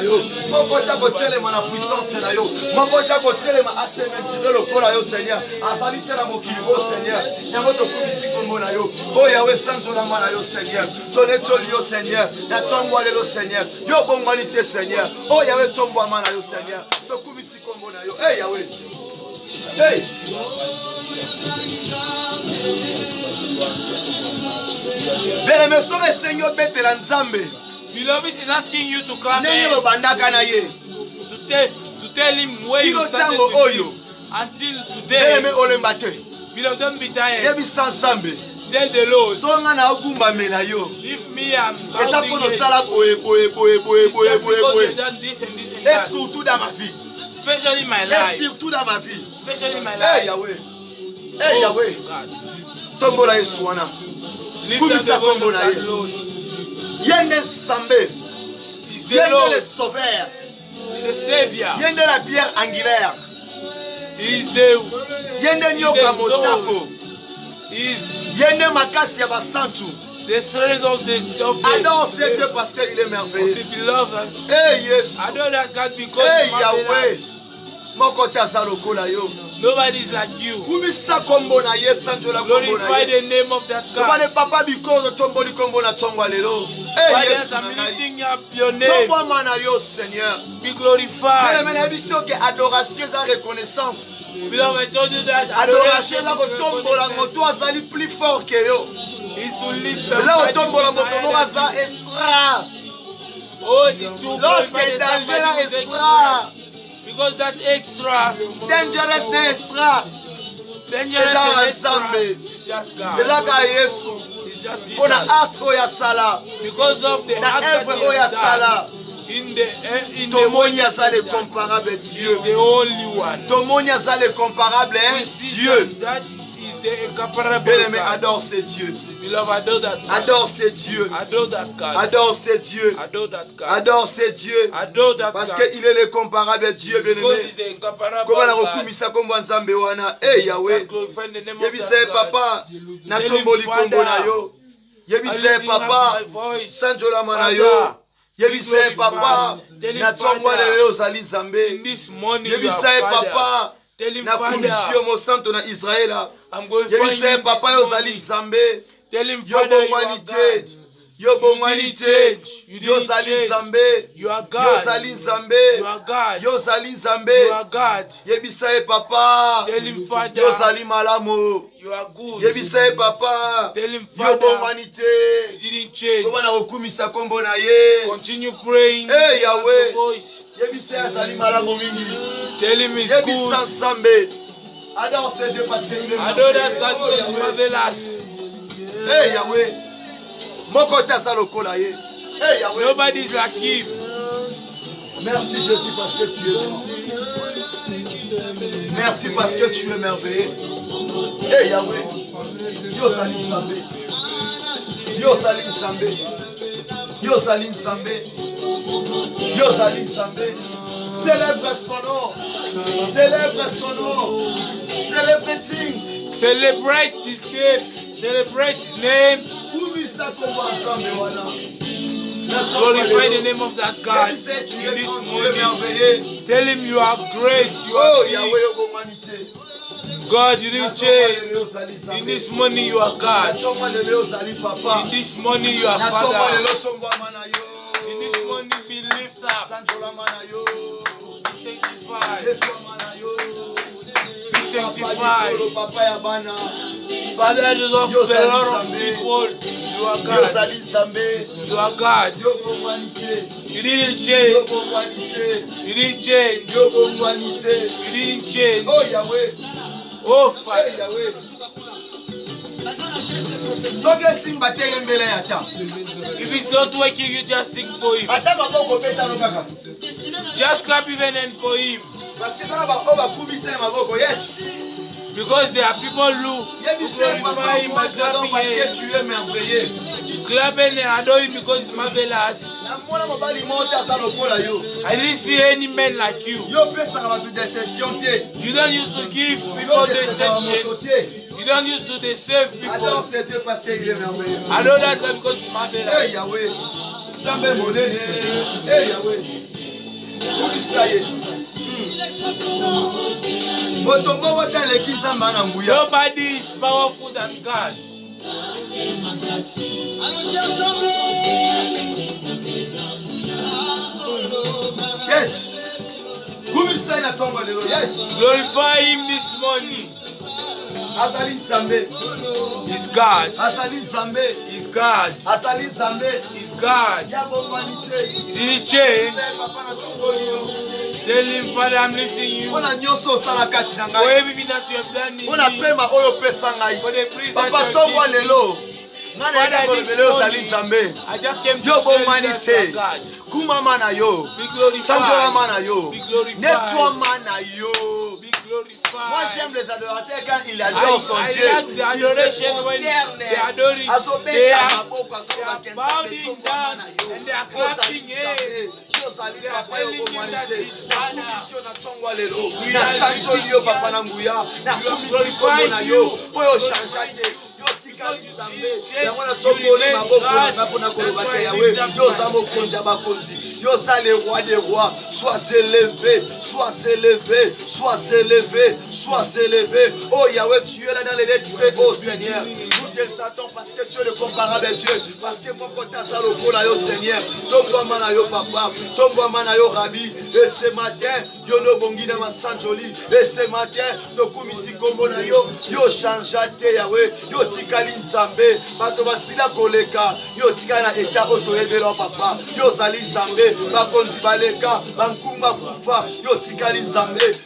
Mon côté à côté les manas puissance. Mon côté à côté les manas assez mesuré le corps. Seigneur. Avalite la mokili. Oh, Seigneur. Yamoto kumisi komona yo. Oh, Yahweh. Sanzo la mana yo, Seigneur. Tonneto yo, Seigneur. Natongwa le Seigneur. Yo bonguanité, Seigneur. Oh, Yahweh. Tongwa mana yo, Seigneur. Hey Yahweh. Hey. Beloved is asking you to clap hands. To tell Him where you started with you. Until today. Beloved, don't be tired. Tell the Lord. Leave me, I'm bounding it. Because you've done this and this and that. Especially in my life. Especially in my life. Hey Yahweh. Hey Yahweh. Tombola Yesuana. Lift up the voice of that Lord. Yende Sambe. He's the Lord. Le Sauveur. The Savior. Yende la pierre angulaire. He's the Yende nyoka motako. He's Yende makasi ya basantu. The strength of the adore ce Dieu parce qu'il est merveilleux. Hey yes. Adore that God because hey Yahweh. Nobody is like you. Glorify the name of that God. Fathers, I'm lifting up your name. Be glorified. Beloved, I told you that adoration is to live somebody. Because that extra dangerous extra is just God. It's just Jesus. Because of the act that He has done, Tomoni aza le comparable Dieu. the only one. Tomoni aza le comparable Dieu. That is the incomparable Bien-aimé, God. adore ce Dieu. Beloved, adore that God. Adore ce Dieu. Adore that God. Adore ce Dieu. Adore that God. Adore ce Dieu. Adore that Parce God. qu'il est le comparable Dieu, Because bien-aimé. he's the incomparable Comment la God. rekumisa kombo nzambe wana? Eh Yahweh. Glorify the name of Yebisa that God. papa na tomboli kombo na yo. Yebisa papa sanjola mana yo. Yebisa papa na tombo lelo ozali nzambe. This morning, Yebisa papa tell him, na Father, kumisio mo santo na Israela. I'm going to Yebisa find papa yo ozali nzambe. Tell him, Yo Father, you are bongwanite. God. Yo bongwanite. You Yo didn't zali change. nzambe. You are Yo God. zali nzambe. You are God. Yo zali You nzambe. are God. Yebisa papa. Tell him, Father, Yo zali malamu. you are good. Yebisa papa. Tell him, Yo Father, bongwanite. you didn't change. Koba na okumisa kombo na ye. Continue praying. Hey, Yahweh. Your voice. Yebisa azali malamu mingi. Tell him he's Yebisa good. nzambe. Adore ce Dieu parce qu'il est Adore that merveilleux. God Oh, because he's Yahweh. marvelous. Hey Yahweh. Moko tasa lokola ye. Hey Yahweh. Nobody is like him. Merci Jésus parce que tu es bon. Merci parce que tu es merveilleux. Hey Yahweh. Yo sali nzambe. Yo sali nzambe. Yo sali nzambe. Yo sali nzambe. Célèbre son nom. Célèbre son nom. Celebrating. Celebrate his name. Celebrate his name. Kumisa kombo ensemble wana. Glorify the name of that God in Tu es this bon, tu es morning. merveilleux. Tell him you are great. You Oh are Yahweh, big. yo humanité. God, you didn't change. In this morning you are God. In this morning you are Father. In this morning be lifted up. Be sanctified. Be sanctified. Father, the Lord of a lot of people. You are God. You are God. You didn't change. You didn't change. You didn't change. Oh Yahweh. Oh Hey Father. Yahweh. Soge simba te yembele yata. If it's not working, you just sing for him. Ata maboko beta no kaka. Just clap even and for him. Parce que ça va oba kumise maboko. Yes. Because there are people who Yebise glorify papa him moi by j'adore clapping parce que hands. tu es merveilleux. Clapping and adore him because he's marvelous. Na mona mobali monte asa lokola yo. I didn't see any man like you. Yo pesa ba tu deception te. You don't used to give Yo people pesa ba deception. moto te. You don't used to deceive Adore people. ce Dieu parce qu'il est merveilleux. Adore that God because he's Hey marvelous. Yahweh. Zambe monene. Hey Yahweh. Kumisa ye. Moto moko te leki nzamba na nguya. Nobody is powerful than God. Yes. Kumisa na tongo lelo. Yes. Glorify him this morning. Azali nzambe. He's God. Azali nzambe. He's God. Azali nzambe. He's God. Ya bombanite. He didn't change. Papa na tongo yo. Tell him, Father, I'm lifting you. Mpona nyonso osala kati na For ngai. everything that you have done in Mpona me. pema oyo opesa ngai. For the praise that Papa you tongo have given me. lelo. Ngai na yaka kolobele ozali nzambe. I just came to Yo tell you bomani that you are te. God. Kumama na yo. Be glorified. Sanjolama na yo. Be glorified. Nettoie-moi na yo. Be glorified. Moi j'aime les adorateurs quand ils adorent son I Dieu. like the adoration when they adore him. They are bowing down and they are clapping hands. They are telling him that he's Father. nasanjoli yo papa na nguya nakumisi kombo na yo oyo changea te yo tika nzambe yango natongoli maboko nanga mpona koloba te yawe yo oza mokonzi ya bakonzi yo oza le roi des rois sois élevé sois élevé sois élevé sois élevé oh Yahweh tu es là dans les lettres oh Seigneur nous t'exaltons parce que tu es le comparable Dieu parce que mon côté à ça lokola yo Seigneur tongwama na yo papa tongwama na yo Rabbi et ce matin yo no bongi na masanjoli et ce matin tokumisi kombo na yo yo changea te Yahweh yo tikali nzambe bato basila koleka yo tikali na eta otoyebela papa yo zali nzambe bakonzi baleka bankumba kufa yo tikali nzambe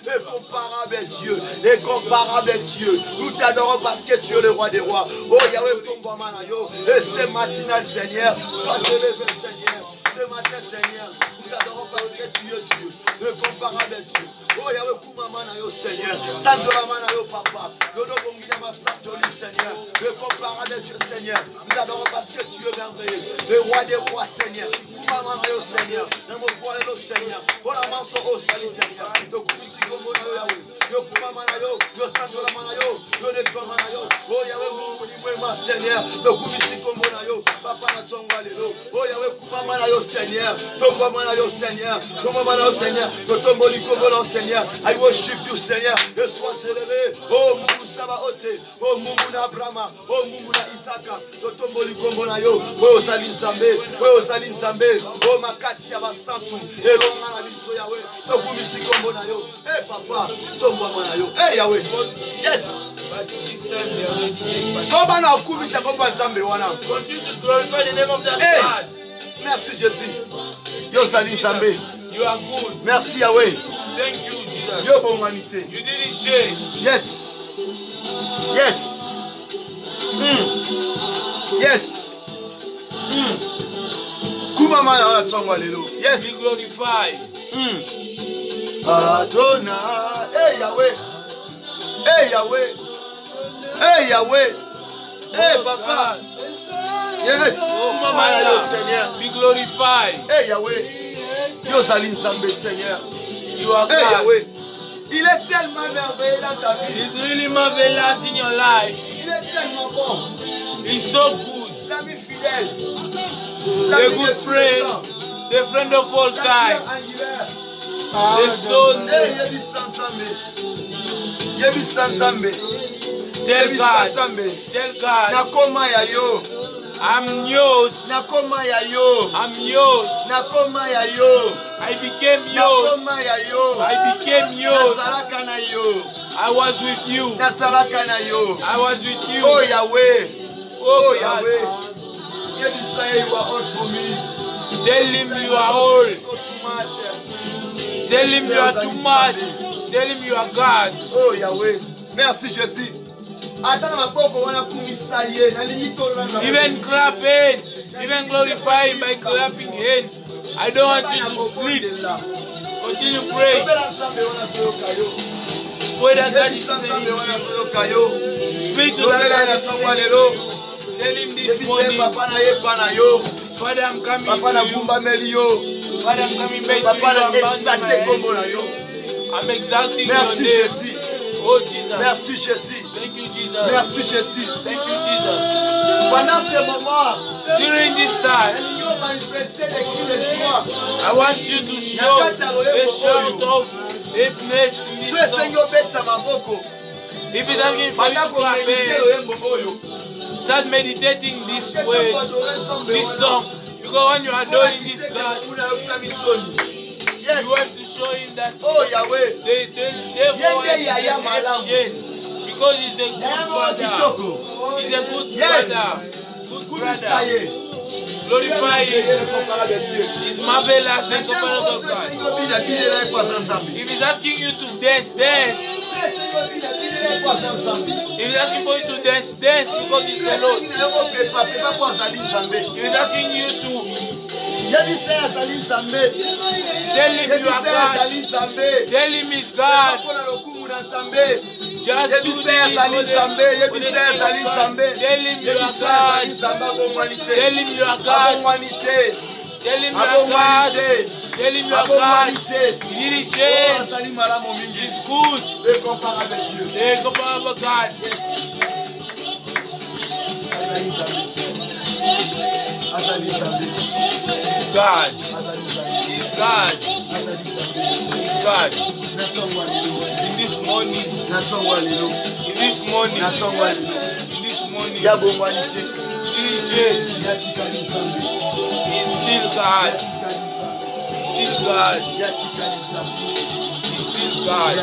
incomparable Dieu nous t'adorons parce que tu es le roi des rois oh Yahweh tongwama na yo et ce matin Seigneur sois élevé Seigneur ce matin, Seigneur, nous t'adorons parce que tu es Dieu, le comparable Dieu. Oh Yahweh, Kumamanayo, Seigneur, Sanjolamanayo, Papa, Yodo Bongina, Sanjoli, Seigneur, le comparable Dieu, Seigneur. Nous t'adorons parce que tu es merveilleux, le roi des rois, Seigneur. Kumamanayo, Seigneur, Namokwalelo, Seigneur, Olamanso, oh, Sali, Seigneur, de Kumisikomonayo, Yahweh, Yo Kumamanayo, Yo Sanjolamanayo, Yo Netwamanayo, oh Yahweh, Moumouni, Seigneur, de Kumisikomonayo, Papa Natongwalelo, oh Yahweh, Kumamanayo, Seigneur, Tombamanayo, Seigneur, Tombamanayo, Seigneur, Tomboli Komolo, Seigneur, I worship you, Seigneur, et sois élevé, oh Moumou Sabaote, oh Moumou Abraham, oh Moumou Isaka, Tomboli Komolayo, oh Salim Zambé, oh Salim Zambé, oh Makasi Abasantum, et l'homme à la biso Yahweh, Tokumisi Kombonayo, eh Papa, Tombamanayo, eh Yahweh, yes. Continue to glorify the name of that God. Merci Jésus. Yo Salim Zambé. You are good. Merci Yahweh. Thank you, Jesus. Yo pour humanité. You didn't change. Yes. Yes. Yes. Kumama na tonga lelo. Yes. Be glorified. Adonai. Hey Yahweh. Hey Yahweh. Hey Yahweh. Hey Papa. Yes. Oh Mama, Seigneur. Be glorified. Hey Yahweh. Yo Salim Zambé, Seigneur. You are Hey God. Yahweh. Il est tellement merveilleux dans ta vie. It's really marvelous in your life. Il est tellement bon. He's so good. L'ami fidèle. The good friend. The friend of all time. The stone. Hey, Yebi Sanzambe. Yebi Sanzambe. Tell Yebi God. Sanzambe. Tell God. Nakoma ya yo. I'm yours. Nakoma ya yo. I'm yours. Nakoma ya yo. I became yours. Nakoma ya yo. I became yours. Nasalaka na yo. I was with you. Nasalaka na yo. I was with you. Oh Yahweh. Oh Yahweh. God. Yebi say you are all for me. Tell him you are all. So too much. Tell him you are too much. Tell him you are God. Oh Yahweh. Merci Jésus. Even clap hand. Even glorify him by clapping hand. I don't want you to sleep. Continue praying. Pray that God is listening. Speak to that God. Tell him this morning, Father, I'm coming to you. Father, I'm coming back to you. I'm exalting your name. Oh Jesus. Merci Jésus. Thank you, Jesus. Merci Jésus. Thank you, Jesus. Pendant ce moment, during this time, I want you to show a shout of happiness in this song. If it's asking for you to clap hands, start meditating this way, this song. Because when you are doing this God, yes. You have to show him that Yahweh. Because he's the good father. He's a good brother. Good brother. Glorify him. He's marvelous and comparable God. If he's asking you to dance, dance. If he's asking for you to dance, dance because he's the Lord. If he's asking you to tell him you are God. Tell him he's God. Just do this. Tell him you are God. Tell him you are God. Tell him you are God. Tell him you are God. He didn't change. He's good. The incomparable God. He's God. He's God. He's God. In this morning. In this morning. In this morning. He didn't change. He's still God. He's still God. He's still God.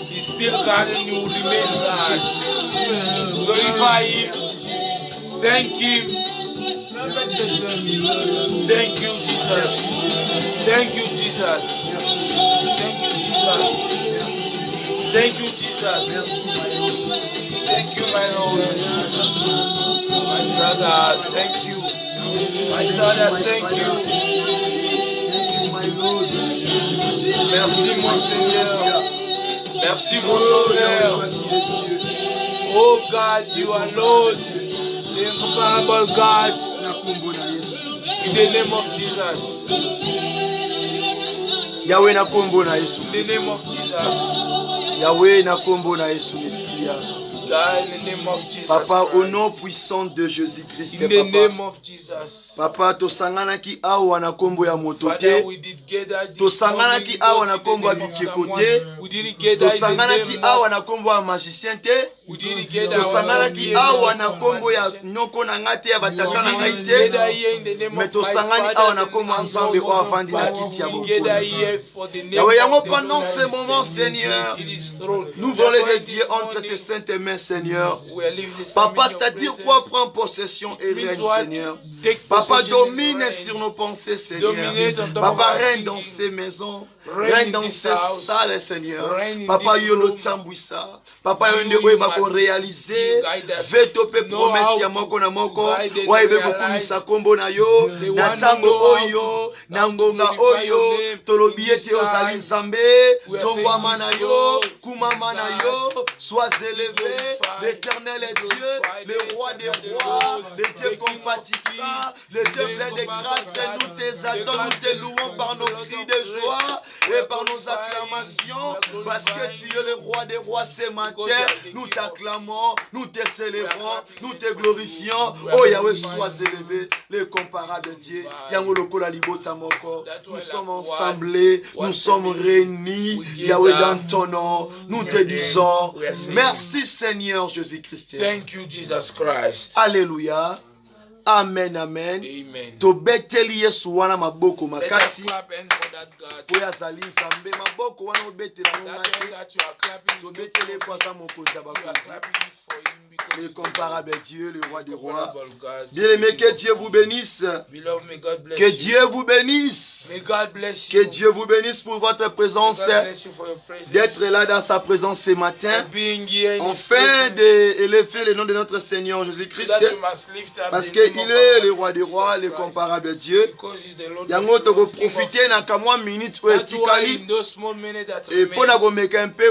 He's still God and he will remain God. Glorify him. Thank him. Thank you, Jesus. Thank you, Jesus. Thank you, Jesus. Thank you, Jesus. Thank you, my Lord. My brother, thank you. My Father, thank you. Merci mon Seigneur. Merci mon Sauveur. Oh God, you are Lord, the incomparable God. In the name of Jesus. Yahweh na kombo na Yesu. In the name of Jesus. Yahweh na kombo na Yesu Messia. God, in the name of Jesus. Papa, Christ. au nom puissant de Jésus-Christ, In the name of Jesus. Papa, tosangana ki awa na kombo ya moto Father, te. we did gather this Tosangana morning, ki awa na not in kombo the ya name of bikeko someone. te. We didn't gather in Tosangana the ki name awa of, na kombo ya magicien te. we didn't gather Tosangana ki awa na kombo ya magician. nyoko na ngate ya We batata na ngai didn't te. gather here in the name Mais of my tosangani fathers awa na and kombo ya uncles, Nzambe oyo avandi na but kiti ya we gather bokonzi. here for the name Yahweh, yango of the pendant Lord ce and moment, His Seigneur, in His throne. nous voulons les Therefore, dédier this entre morning, tes saintes mains, Seigneur. we are leaving this time Papa, in your c'est-à-dire presence. quoi prendre possession et It means règne, what? Seigneur. Take Papa, possession and domine reign. sur nos pensées, Seigneur. Dominate on top Papa, of our règne dans thinking. ces maisons. Reign Règne in dans this ces house. salles, Seigneur. Reign in Papa, this yo lo room. tsambwisa. Papa, yo You nde oyo must bako réaliser. guide us. Veto pe Know promesse how ya to moko na moko. guide and Wa ebe realize. kokumisa kombo na yo. The Na one who tango know how oyo. to- Na how to ngonga glorify your oyo. name Tolobi in this ete ozali time. Nzambe. We are Tongwama saying na this, yo. Lord, Kumama na God. yo. Sois élevé. glorified. L'Éternel est Be Dieu. glorified. Le roi des The rois. Lord, Le the Dieu King of compatissant. kings, Le Dieu the plein de Commander grâce. God, Nous te the attendons, God nous te that louons par nos Lord cris of de grace. joie We et are par nos glorifying, acclamations. we are Parce que glorifying tu es le roi des rois ce because matin. you are the Nous King of t'acclamons, nous te célébrons, clapping nous it te for glorifions. you. We are Oh Yahweh, glorifying sois you. élevé, le comparable Dieu. Glorified. Yango lokola libota moko. That Nous way, sommes like ensemblés, one nous sommes family. réunis. We give Yahweh, that. dans ton nom, nous te Your name. disons We are saying, merci Seigneur Jésus-Christ. Thank you, Jesus Christ. Alléluia. Amen, amen. Amen. Tobeteli Yesu wana maboko Let us makasi. clap and for that God. Oyo azali Nzambe maboko wana obetela ngo That ngate. one that you are clapping is not Tobetele for po me. aza mokonzi ya You are bakonzi. clapping it for him because Le he's the comparable Dieu, le roi des rois. incomparable God. Bien-aimé, que Dieu vous bénisse. Beloved, may God bless Que you. Dieu vous bénisse. May God bless Que you. Dieu vous bénisse pour votre May présence, God bless you for your presence. d'être là dans sa présence ce matin, For being here in His afin presence. d'élever le nom de notre Seigneur So Jésus-Christ, that we must lift up parce the name qu'il of est our le roi des rois, Jesus le Christ. comparable Dieu. Because he's the Lord Yango of Lords, King of tokoprofite na kamwa minute oyo That's why etikali in those small minutes that et remain, mpo na komeka mpe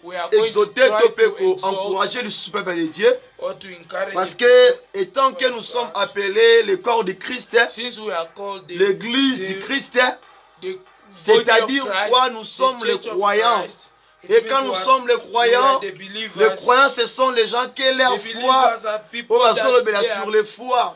we are going to koexote try to mpe to exalt koencourager lisusu peuple de Dieu. or to encourage Parce the que, people. étant que nous sommes appelés le corps du Christ, Since we are called l'église du Christ, the c'est-à-dire body of Christ, quoi, nous the sommes les church of croyants. Christ, it Et means quand nous what? sommes les We are croyants, the believers. les croyants, ce sont les gens qui leur The foi, believers are people oyo that bazolobela they sur are, les foi,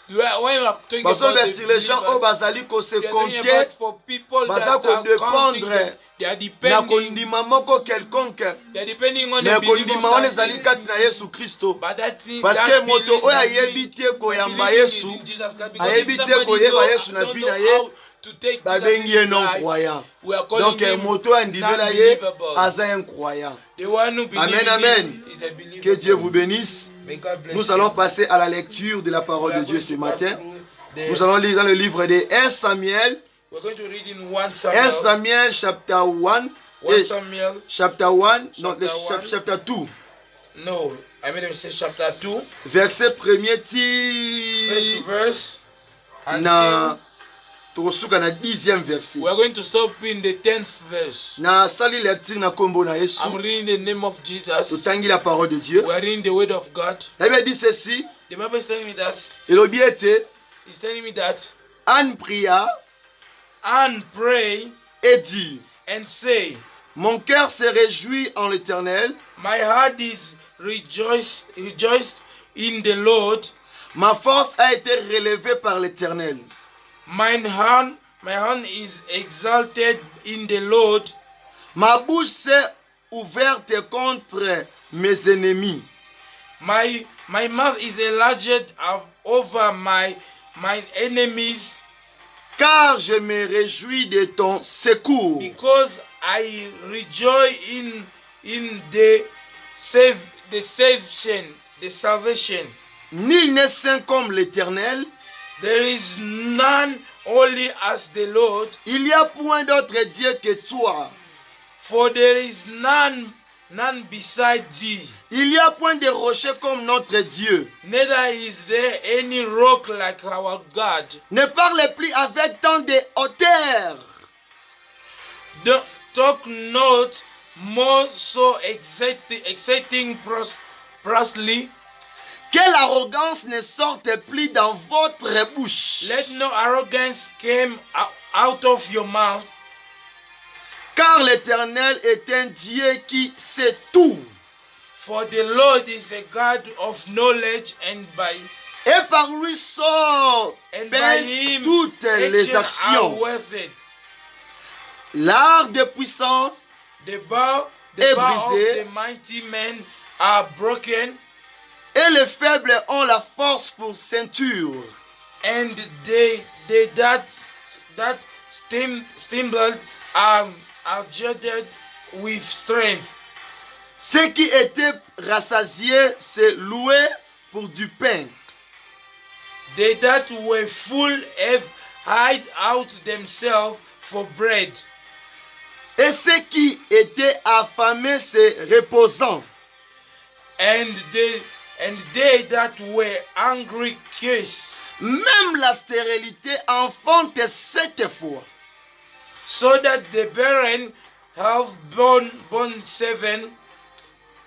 when we are talking about bazolobela the sur les gens oyo believers, bazali we are talking kosekonte about for people baza that are counting kodépendre them. They are na depending. kondima moko quelconque. They are depending on Mais the belief kondima of wana ezali something. kati na Yesu Kristo. But that thing, Parce que that moto belief, oyo that ayebi means te koyamba believing is Yesu, in Jesus Christ. Because ayebi if te somebody koyeba Yesu na don't vie know na ye, how to take babengi Jesus ye in non life, croyant. we are calling Donc him moto oyo andimela ye non-believable. aza un croyant. The one who believes Amen, in amen. him is a believer. Que Dieu vous bénisse. May God bless Nous you. allons passer à la lecture de la We parole are de Dieu going ce to matin. go through the- Nous allons lire dans le livre de 1 Samuel, We're going to read in 1 1 Samuel. Samuel chapter 1, 1 Samuel. chapter 1, non, Chapter one. chapter 2, No, I mean to say chapter 2. verset premier First ti verse. na Until tokosuka na 10e verset. we are going to stop in the 10th verse. Na sali lecture na kombo na I'm Yesu, reading the name of Jesus. totangi la parole de Dieu. We are reading the word of God. La Bible dit ceci, The Bible is telling me that. elobi ete It's telling me that. Anne pria And pray et dit, and say, mon cœur se réjouit en l'Éternel, my heart is rejoiced in the Lord. ma force a été relevée par l'Éternel. My hand is exalted in the Lord. Ma bouche s'est ouverte contre mes ennemis. My mouth is enlarged over my enemies, Car je me réjouis de ton secours. because I rejoice in the salvation. Nul n'est saint comme l'Éternel. There is none holy as the Lord, Il n'y a point d'autre Dieu que toi. for there is none none beside thee. Il n'y a point de rocher comme notre Dieu. Neither is there any rock like our God. Ne parle plus avec tant de hauteur. Don't talk not more so exciting proudly. Que l'arrogance ne sorte plus dans votre bouche. Let no arrogance come out of your mouth. Car l'Éternel est un Dieu qui sait tout. For the Lord is a God of knowledge, and by par lui sont pèsent toutes les actions. L'art de puissance the bow est of brisé. the mighty men are broken, Et les faibles ont la force pour ceinture. and they that stumble are girded with strength. Ceux qui étaient rassasiés se louaient pour du pain. They that were full have hid out themselves for bread, Et ceux qui étaient affamés se reposant. and they that were hungry kiss, Même la stérilité enfante 7 fois. so that the barren have born 7,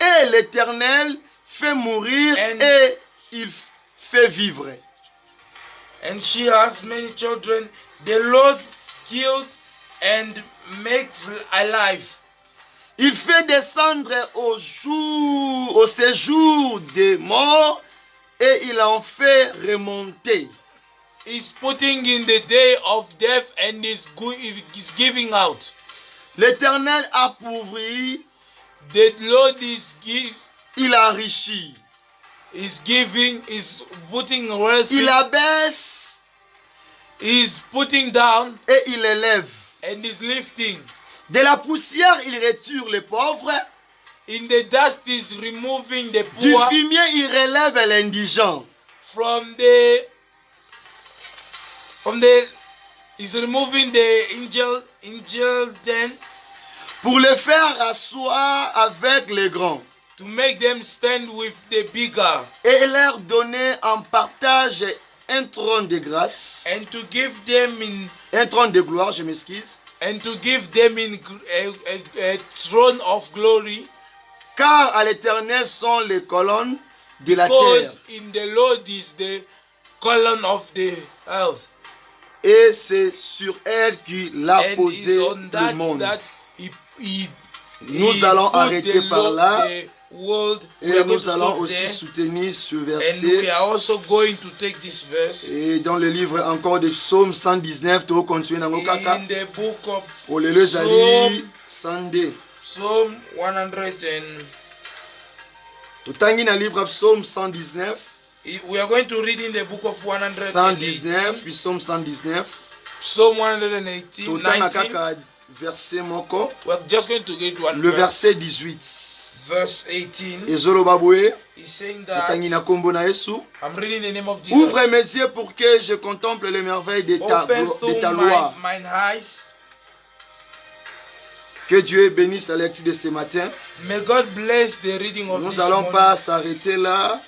Et l'Éternel fait mourir And- et il fait vivre. and she has many children. The Lord killed and make alive. Il fait descendre au séjour des morts et il en fait remonter. Is putting in the day of death and is giving out. L'Éternel appauvrit, The Lord is il enrichit. giving, is putting wealth, Il abaisse is putting down, et il élève. and is lifting. De la poussière, il retire les pauvres. In the dust is removing the Du poor. fumier, il relève l'indigent. From the is removing the angel then, Pour les faire asseoir avec les grands. to make them stand with the bigger, Et leur donner en partage un trône de grâce. and to give them in Un trône de gloire, je m'excuse. and to give them in a throne of glory, Car à l'Éternel sont les colonnes de la terre. because in the Lord is the column of the earth, Et c'est sur elle qu'il a and is posé on le that monde. he Nous allons put arrêter the par Lord, là. the world. We Et are going nous to allons stop aussi there. soutenir ce And we verset. are also going to take this verse Et dans le livre encore de Psaume 119, tu vas continuer dans le kaka. in the book of Pour le Zali 102. Psalm 100 and Tu tangi dans le livre Psaume 119. we are going to read in the book of 119, 119, puis Psaume 119. Psalm 118, Tu tanga 19. kaka verset moko. We're just going to read one Le verse. verset 18. Verse 18 Ezolo baboué. is saying Tangi na that kombo na Yesu. I'm reading the name of Jesus. Ouvre mes yeux pour que je contemple les merveilles de ta Open loi. mine eyes. Que Dieu bénisse la lecture de ce matin. May God bless the reading of Nous this n'allons morning. pas s'arrêter là.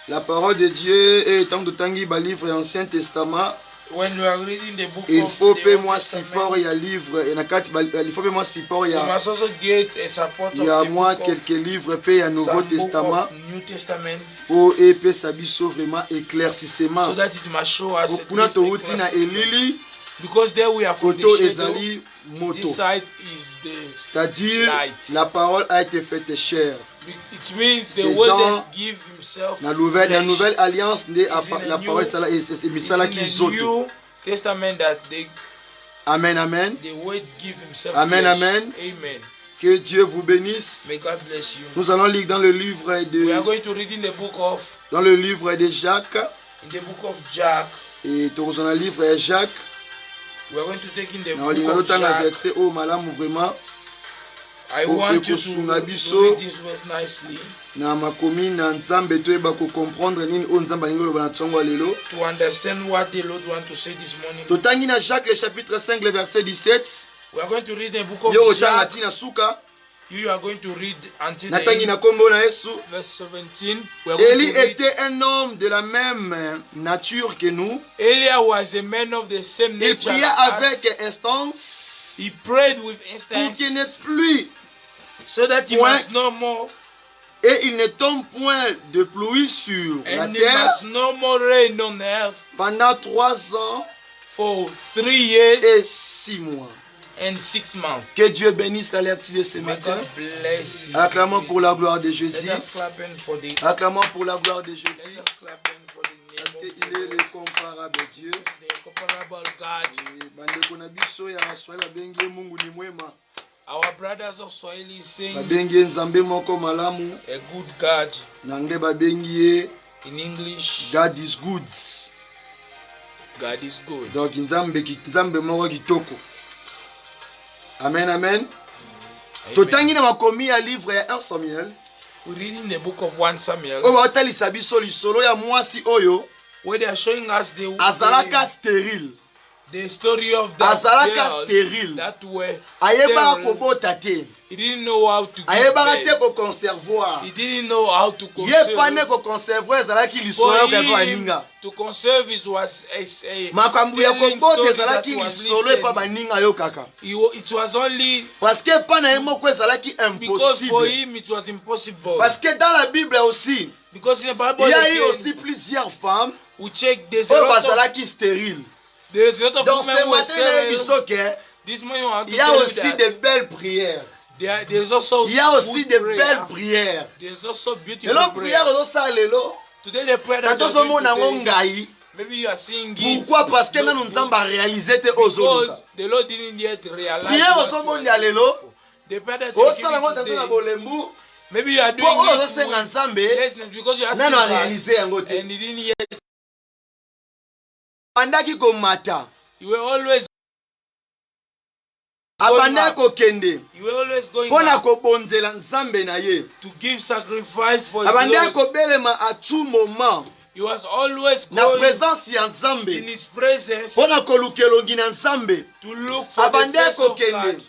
La parole de Dieu est tant de tangi ba livre et Ancien Testament. When we are reading the book Il of faut the payer Old moi Testament, support, il y a livre, il y a nakati il faut payer moi support, il y we a must also get a support il y a of the moi book quelques of, livres paye à Nouveau some book Testament of New Testament, pour épée sabiso vraiment éclaircissement. so that it must show us at Pour na least to a wuti na classic- elili because there we are from the koto shadow. ezali moto. This side is the C'est-à-dire light. la parole a été faite chère. it means the C'est word dans has give himself La nouvelle flesh. alliance nde Is in la a parole new- sala et c'est It's misala in qui the zoto. New Testament that Amen, amen. the word give himself Amen, flesh. amen. Amen. Que Dieu vous bénisse. May God bless you. Nous allons lire dans le livre We are de going to read in the book of Jacques Jack. et dans le livre de Jacques. We are going to take in the Na book olinga of lotanga Jack. verset o malamu vraiment I want you to ekosunga biso. read this verse nicely na makomi na Nzambe toyeba ko comprendre nini o Nzambe alingi loba na ntongo lelo. to understand what the Lord wants to say this morning. Totangi na Jacques le chapitre 5 le verset 17. We are going to read the book Yo of otanga Jack tina suka You are going to read until the Natangi end. na kombo na Yesu. Verse 17. We are going Élie to read. était un homme de la même nature que nous. Elia was a man of the same Il nature pria as us. avec instance He prayed with pour instance qu'il n'ait plus so that he point must no more et il ne tombe point de pluie sur la and he terre must no more reign on earth pendant 3 ans for 3 years et 6 mois. and 6 months. Que Dieu bénisse la lèvre de ce May matin. God bless you. Acclamons pour la gloire de Let Jésus. us clap in for the Acclamons pour la gloire de let Jésus. us clap in for the Parce name of qu'il the est Lord. le comparable Dieu. The incomparable God. Bandeko na biso ya Swahili babengi ye Mungu ni mwema. Our brothers of Swahili sing Babengi ye Nzambe moko malamu. a good God. Na nde babengi ye In English, God is good. God is good. Donc Nzambe moko kitoko. Amen, amen. Totangi na makomi ya livre ya 1 Samuel. We read in the book of 1 Samuel Oyo batalisa biso lisolo ya mwasi oyo where they are showing us azalaka stérile. the story of that Azalaka girl stérile. that were Ayebaka sterile. kobota te. He didn't know how to give Ayebaka te birth. ko conservoir. He didn't know how to Ye pane conserve. ko conservoir ezalaki lisolo For ya kaka him baninga. to conserve it was a Makambo ya telling kobota story ezalaki that was lisolo epa listened. baninga yo kaka. It was only Parce que pana ye moko ezalaki because for impossible. him it was impossible. Parce que dans la Bible aussi, Because in the Bible il y a eu again, aussi plusieurs femmes we check there's a oyo lot of bazalaki stérile. women Donc ce who were matin na sterile. biso que This morning I want to il y a tell you aussi that de belles prières. there's also Il y a aussi good de prayer. belles prières. There's also beautiful Lelo prière prayer. ozosala lelo Today the prayer that tato you're going ozomona to ngo say, ngai. maybe you are seeing it. Pourquoi? Parce que not nanu good, nzambe aréalise te ozoluka. because the Lord didn't yet realize Prière what you ozomona are lelo. looking for. The prayer that you're Osala ngo tato na giving today, bolembu. maybe you are Po doing oyo it ozosenga with nzambe lessness because you are asking nanu God aréalise yango te. and he didn't yet. Abandaki komata. You were always Abandaki kokende. you were always going Pona out kobonzela nzambe na ye. to give sacrifice for his Abandaki Lord. kobelema à tout moment He was always na going présence ya in nzambe. his presence Pona koluka elongi na nzambe. to look for the Abandaki face of kokende. God.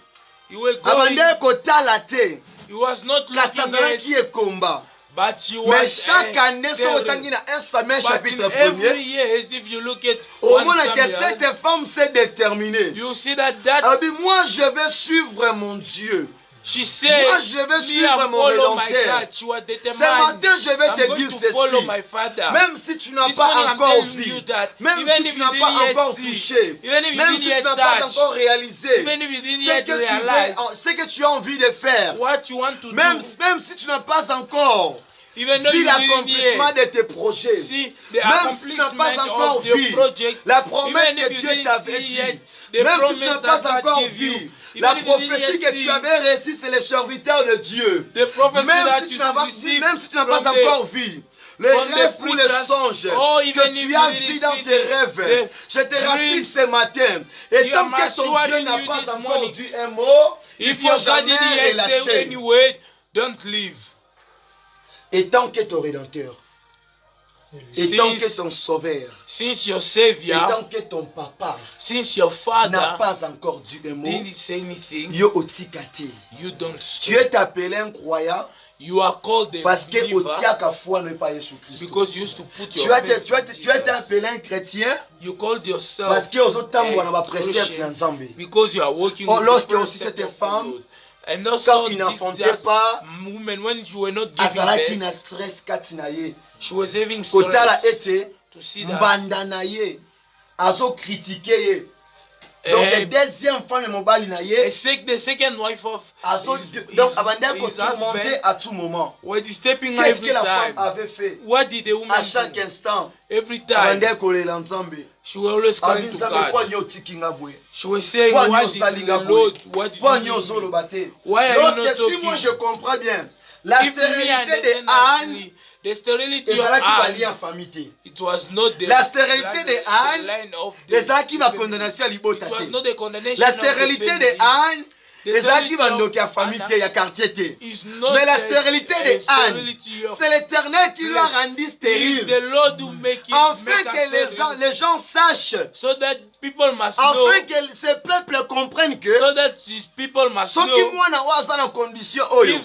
You were going. Abandaki kotala te. He was not Kasi looking azalaki at, ekomba. but she Mais was. chaque année, si there. on tangi na 1 Samuel But in chapitre every 1er, year, if you look at au 1 moins que Samuel, cette femme s'est déterminée. you see that Elle dit, moi je vais suivre mon Dieu. she said, Moi je vais me, suivre I mon follow my Rédempteur. God. She was Ce determined. matin, je vais I'm te going dire to follow ceci. my father. Même si tu n'as This pas morning I'm encore telling you vu, that même even si if tu you n'as pas didn't yet encore see, touché, even if you même didn't si tu yet n'as pas touch, encore réalisé even if you didn't ce yet que, realize ce que tu as envie de faire, what you want to même do, si tu n'as pas encore even though vu you didn't l'accomplissement yet de tes projets, see the même si tu n'as pas accomplishment encore of the vu project, la promesse even que if Dieu you t'avait didn't see dit, yet the même si tu promise n'as that pas God encore gave you, vu la even if you didn't prophétie yet que tu see avais reçue, c'est les serviteurs de Dieu. the prophecy Même that si tu you n'as pas, received même si tu n'as from pas the encore vu les from the rêves ou les preachers, songes or que even if tu you as didn't vus dans see tes the rêves, je te rassure dreams, ce matin. Et you tant are que ton Dieu assuring n'a you pas this encore morning, dit un mot, il if faut your God jamais didn't yet say relâcher. any word, don't leave. Et tant que ton Rédempteur, et tant que ton Sauveur, Since your et Savior, tant que ton Papa since your n'a Father pas encore dit un mot, didn't say anything, yo otikate. you don't Tu stop. es appelé un croyant You are called a parce que believer otiaka foi ne pas Jésus Christ. because you used to put Tu your as faith in été Jesus. appelé un chrétien You called yourself parce que ozotambola na ba a précepte Christian na Nzambe. because you are working Oh, with lorsque the aussi precept cette of the femme, Lord. And quand also il that n'enfantait pas, woman, when you were not giving azalaki birth, na stress kati na ye. she was having Kotala stress ete to see that mbanda na ye azocritiquer ye. Donc deuxième femme mobali na ye the second wife of donc abandaki his kotourmenter husband à tout moment. were disturbing her Qu'est-ce every que la femme time. avait fait? What did the woman À chaque do? instant, Every time abandaki kolela Nzambe. she was always Abi calling to Nzambe kwa God. nyo otikinga boye. She was saying, Kwa nyo what did osalinga the boye. Lord, what did Kwa you nyo do? ozoloba te. Why are you not Lorsque si talking? moi je comprends bien, la If me stérilité de understand Anne actually, the sterility of ezalaki bali en Anne, famille te. it was not the La stérilité de Anne line of the ezalaki ba family. condamnation ya libota It was te. not the condemnation La of the stérilité de family. Anne ezalaki bandoki ya famille te, ya quartier te. Mais la stérilité de Anne, c'est l'Éternel qui lui a rendu stérile. Afin que les gens sachent, afin que ce peuple comprenne que soki mwana oyo aza na condition oyo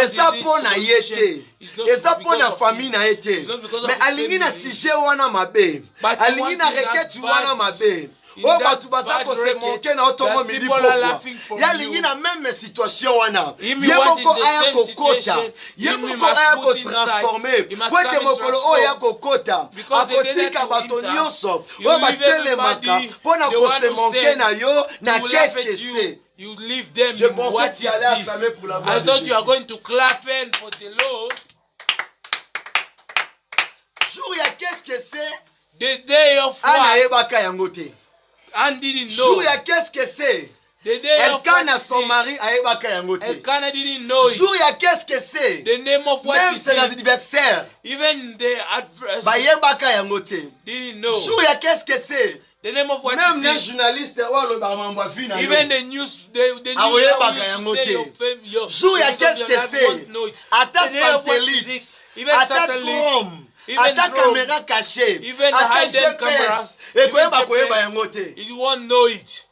eza mpo na ye te, eza mpo na famille na ye te, mais alingi na sujet wana mabe, alingi na requête wana mabe. Oh, bato baza ko se monke na otongo mili pokwa. Ya lingi na même situation wana. Ye moko aya kokota. Ye moko aya ko transformer. Pour que mokolo oyo ya kokota. Akotika bato nyonso. Oh, batelemaka. Pona ko se monke na yo na qu'est-ce que c'est? You leave them. Je pensais que tu allais acclamer pour la gloire I de thought Jésus. you are going to clap in for the Lord. Jour ya qu'est-ce que c'est? The day of Ana what? yebaka yango te. Anne didn't know. Jour ya qu'est-ce que c'est? The day of Elkana what son is mari ayebaka yango te. Elkanah didn't know it. Jour ya qu'est-ce que c'est? The name of what Même is c'est les it. anniversaires. Even the adverse Bayebaka yango te. didn't know. Jour ya qu'est-ce que c'est? The name of what Même is les it. journalistes oyo mambo afi na yo. Even the news, the news Aoyebaka that yango used to say te. your fame, your Jour ya news of qu'est-ce your que life, c'est? won't know it. Ata The day of what is satellite, it. Even ata satellite, drone, even ata drone, caméra cachée, even ata hidden cameras, GPS. Ekoyeba even koyeba GPS. yango te. You won't know it.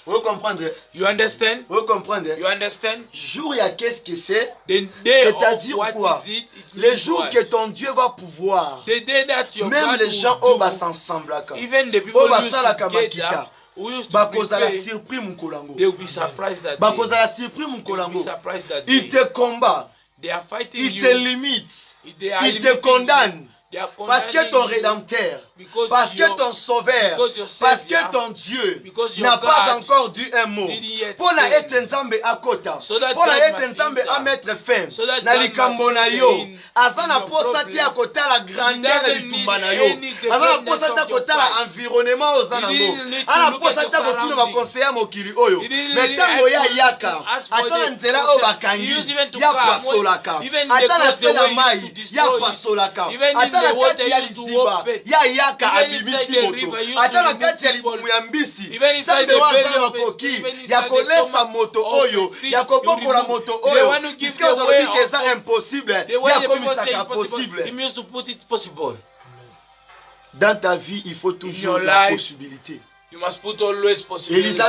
Vous comprenez? You understand? Vous comprenez? You understand? Jour ya qu'est-ce que c'est? The day C'est-à-dire of what quoi? is it? It Le means jour what? que ton Dieu va pouvoir, The day that your même God les will gens do, oyo basensemblaka, even the people oyo used to basalaka get makita, that, who used to bakozala prepare, surpris mukolango. they will be surprised that day. Bakozala surpris They will be mukolango. surprised that Il day. te combat, They are fighting il you. te limite, They are il te limiting condamne. you. They are Parce que condemning ton you rédempteur, because parce que your- ton sauveur, because your parce Savior, que ton Dieu because your n'a pas God encore dit un mot. didn't yet Pour na say. ete nzambe akota, So that pour na God ete must nzambe enter. a mettre fin So that na God likambo must na enter yo, in aza na your posa te ya problem. kotala grandeur ya doesn't bitumba need na yo, any aza na greatness posa te ya of your kotala fight. environnement oyo oza He nango, didn't need to ana look posa at te ya your kotuna surroundings. bakonseya ya mokili oyo, He didn't me really ntango ya have to yaka, ask for ata na the nzela oyo process. bakangi, He used even to ya come, pasolaka, even ata the na clothes, se the na way he mai, used to ya destroy it. pasolaka, Even in ata the na water kati he ya used to liziba, open. ya yaka Even abimisi inside the moto, river, he used ata to na remove kati ya people. libumu ya mbisi, Even inside Nzambe the waza belly na of a makoki even ya inside the kolesa stomach moto of a oyo, fish, ya kobokola you moto remove- the oyo, one who gives puisque the way ozolobi ke eza of- impossible, The way ya the people say komisaka impossible, possible. he used to put it possible. Dans ta vie, il faut toujours your la life, possibilité. You must put always possibilities.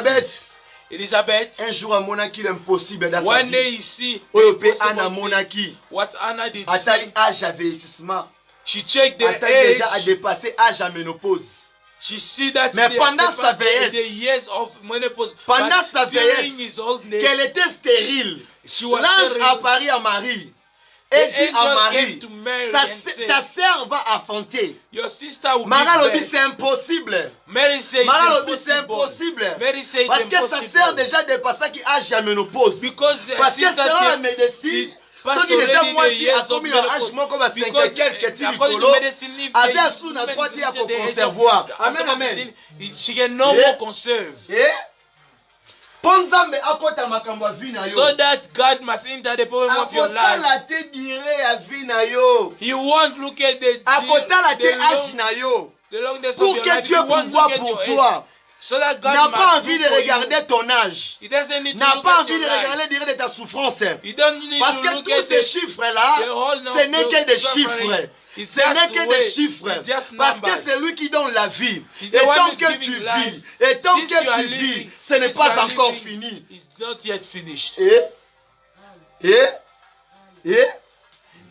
Elizabeth, un jour amonaki l'impossible dans sa one day vie. you see Oyo pe impossible Anna thing. monaki. What Anna did Atali see, âge à vieillissement. she checked the Atali age. déjà a dépassé âge à ménopause. She see that Mais the, pendant the, sa the, vieillesse, the years of menopause, pendant but sa during vieillesse, his old age, qu'elle était stérile, she was l'ange sterile. apparut à Marie et The dit à angel Marie, came to Mary sa- and said, ta sœur va affronter. your sister will Marie give lobi birth. c'est impossible. Mary said Marie it's lobi c'est impossible. impossible. Mary said Parce it's que sa impossible. sœur déjà dépassé âge à ménopause. Because Parce que sister selon la did- médecine, passed ceux qui déjà already moi the si years a commis of un menopause. âge moko ba 5 Because, quelques ti according to likolo, medicine, if aza they- sous na women droite ya reach the age of- conservoir. Amen, after amen. 15, she can no Yeah. more conserve. Eh? Po nzambe akota makambo ya vie na yo. So that God must enter the problem of your life. Akotala te dire ya vie na yo. He won't look at the Akotala te âge long, na yo. the longness Pour of your que life. Dieu He won't pouvoir look at pour your age. toi. So that God N'a must pas do envie de for you. regarder ton âge. He doesn't need to N'a look pas at envie your de life. regarder dire de ta souffrance. He doesn't need Parce to que look tous at ces the chiffres-là, whole ce n'est que des chiffres. suffering. It's Ce n'est just que way. des chiffres. It's just Parce que numbers. c'est lui qui donne la vie. He's Et the one tant who's que giving tu life. vis, et tant Since you que are tu living, vis, ce n'est since pas you are encore living, fini. It's not yet finished.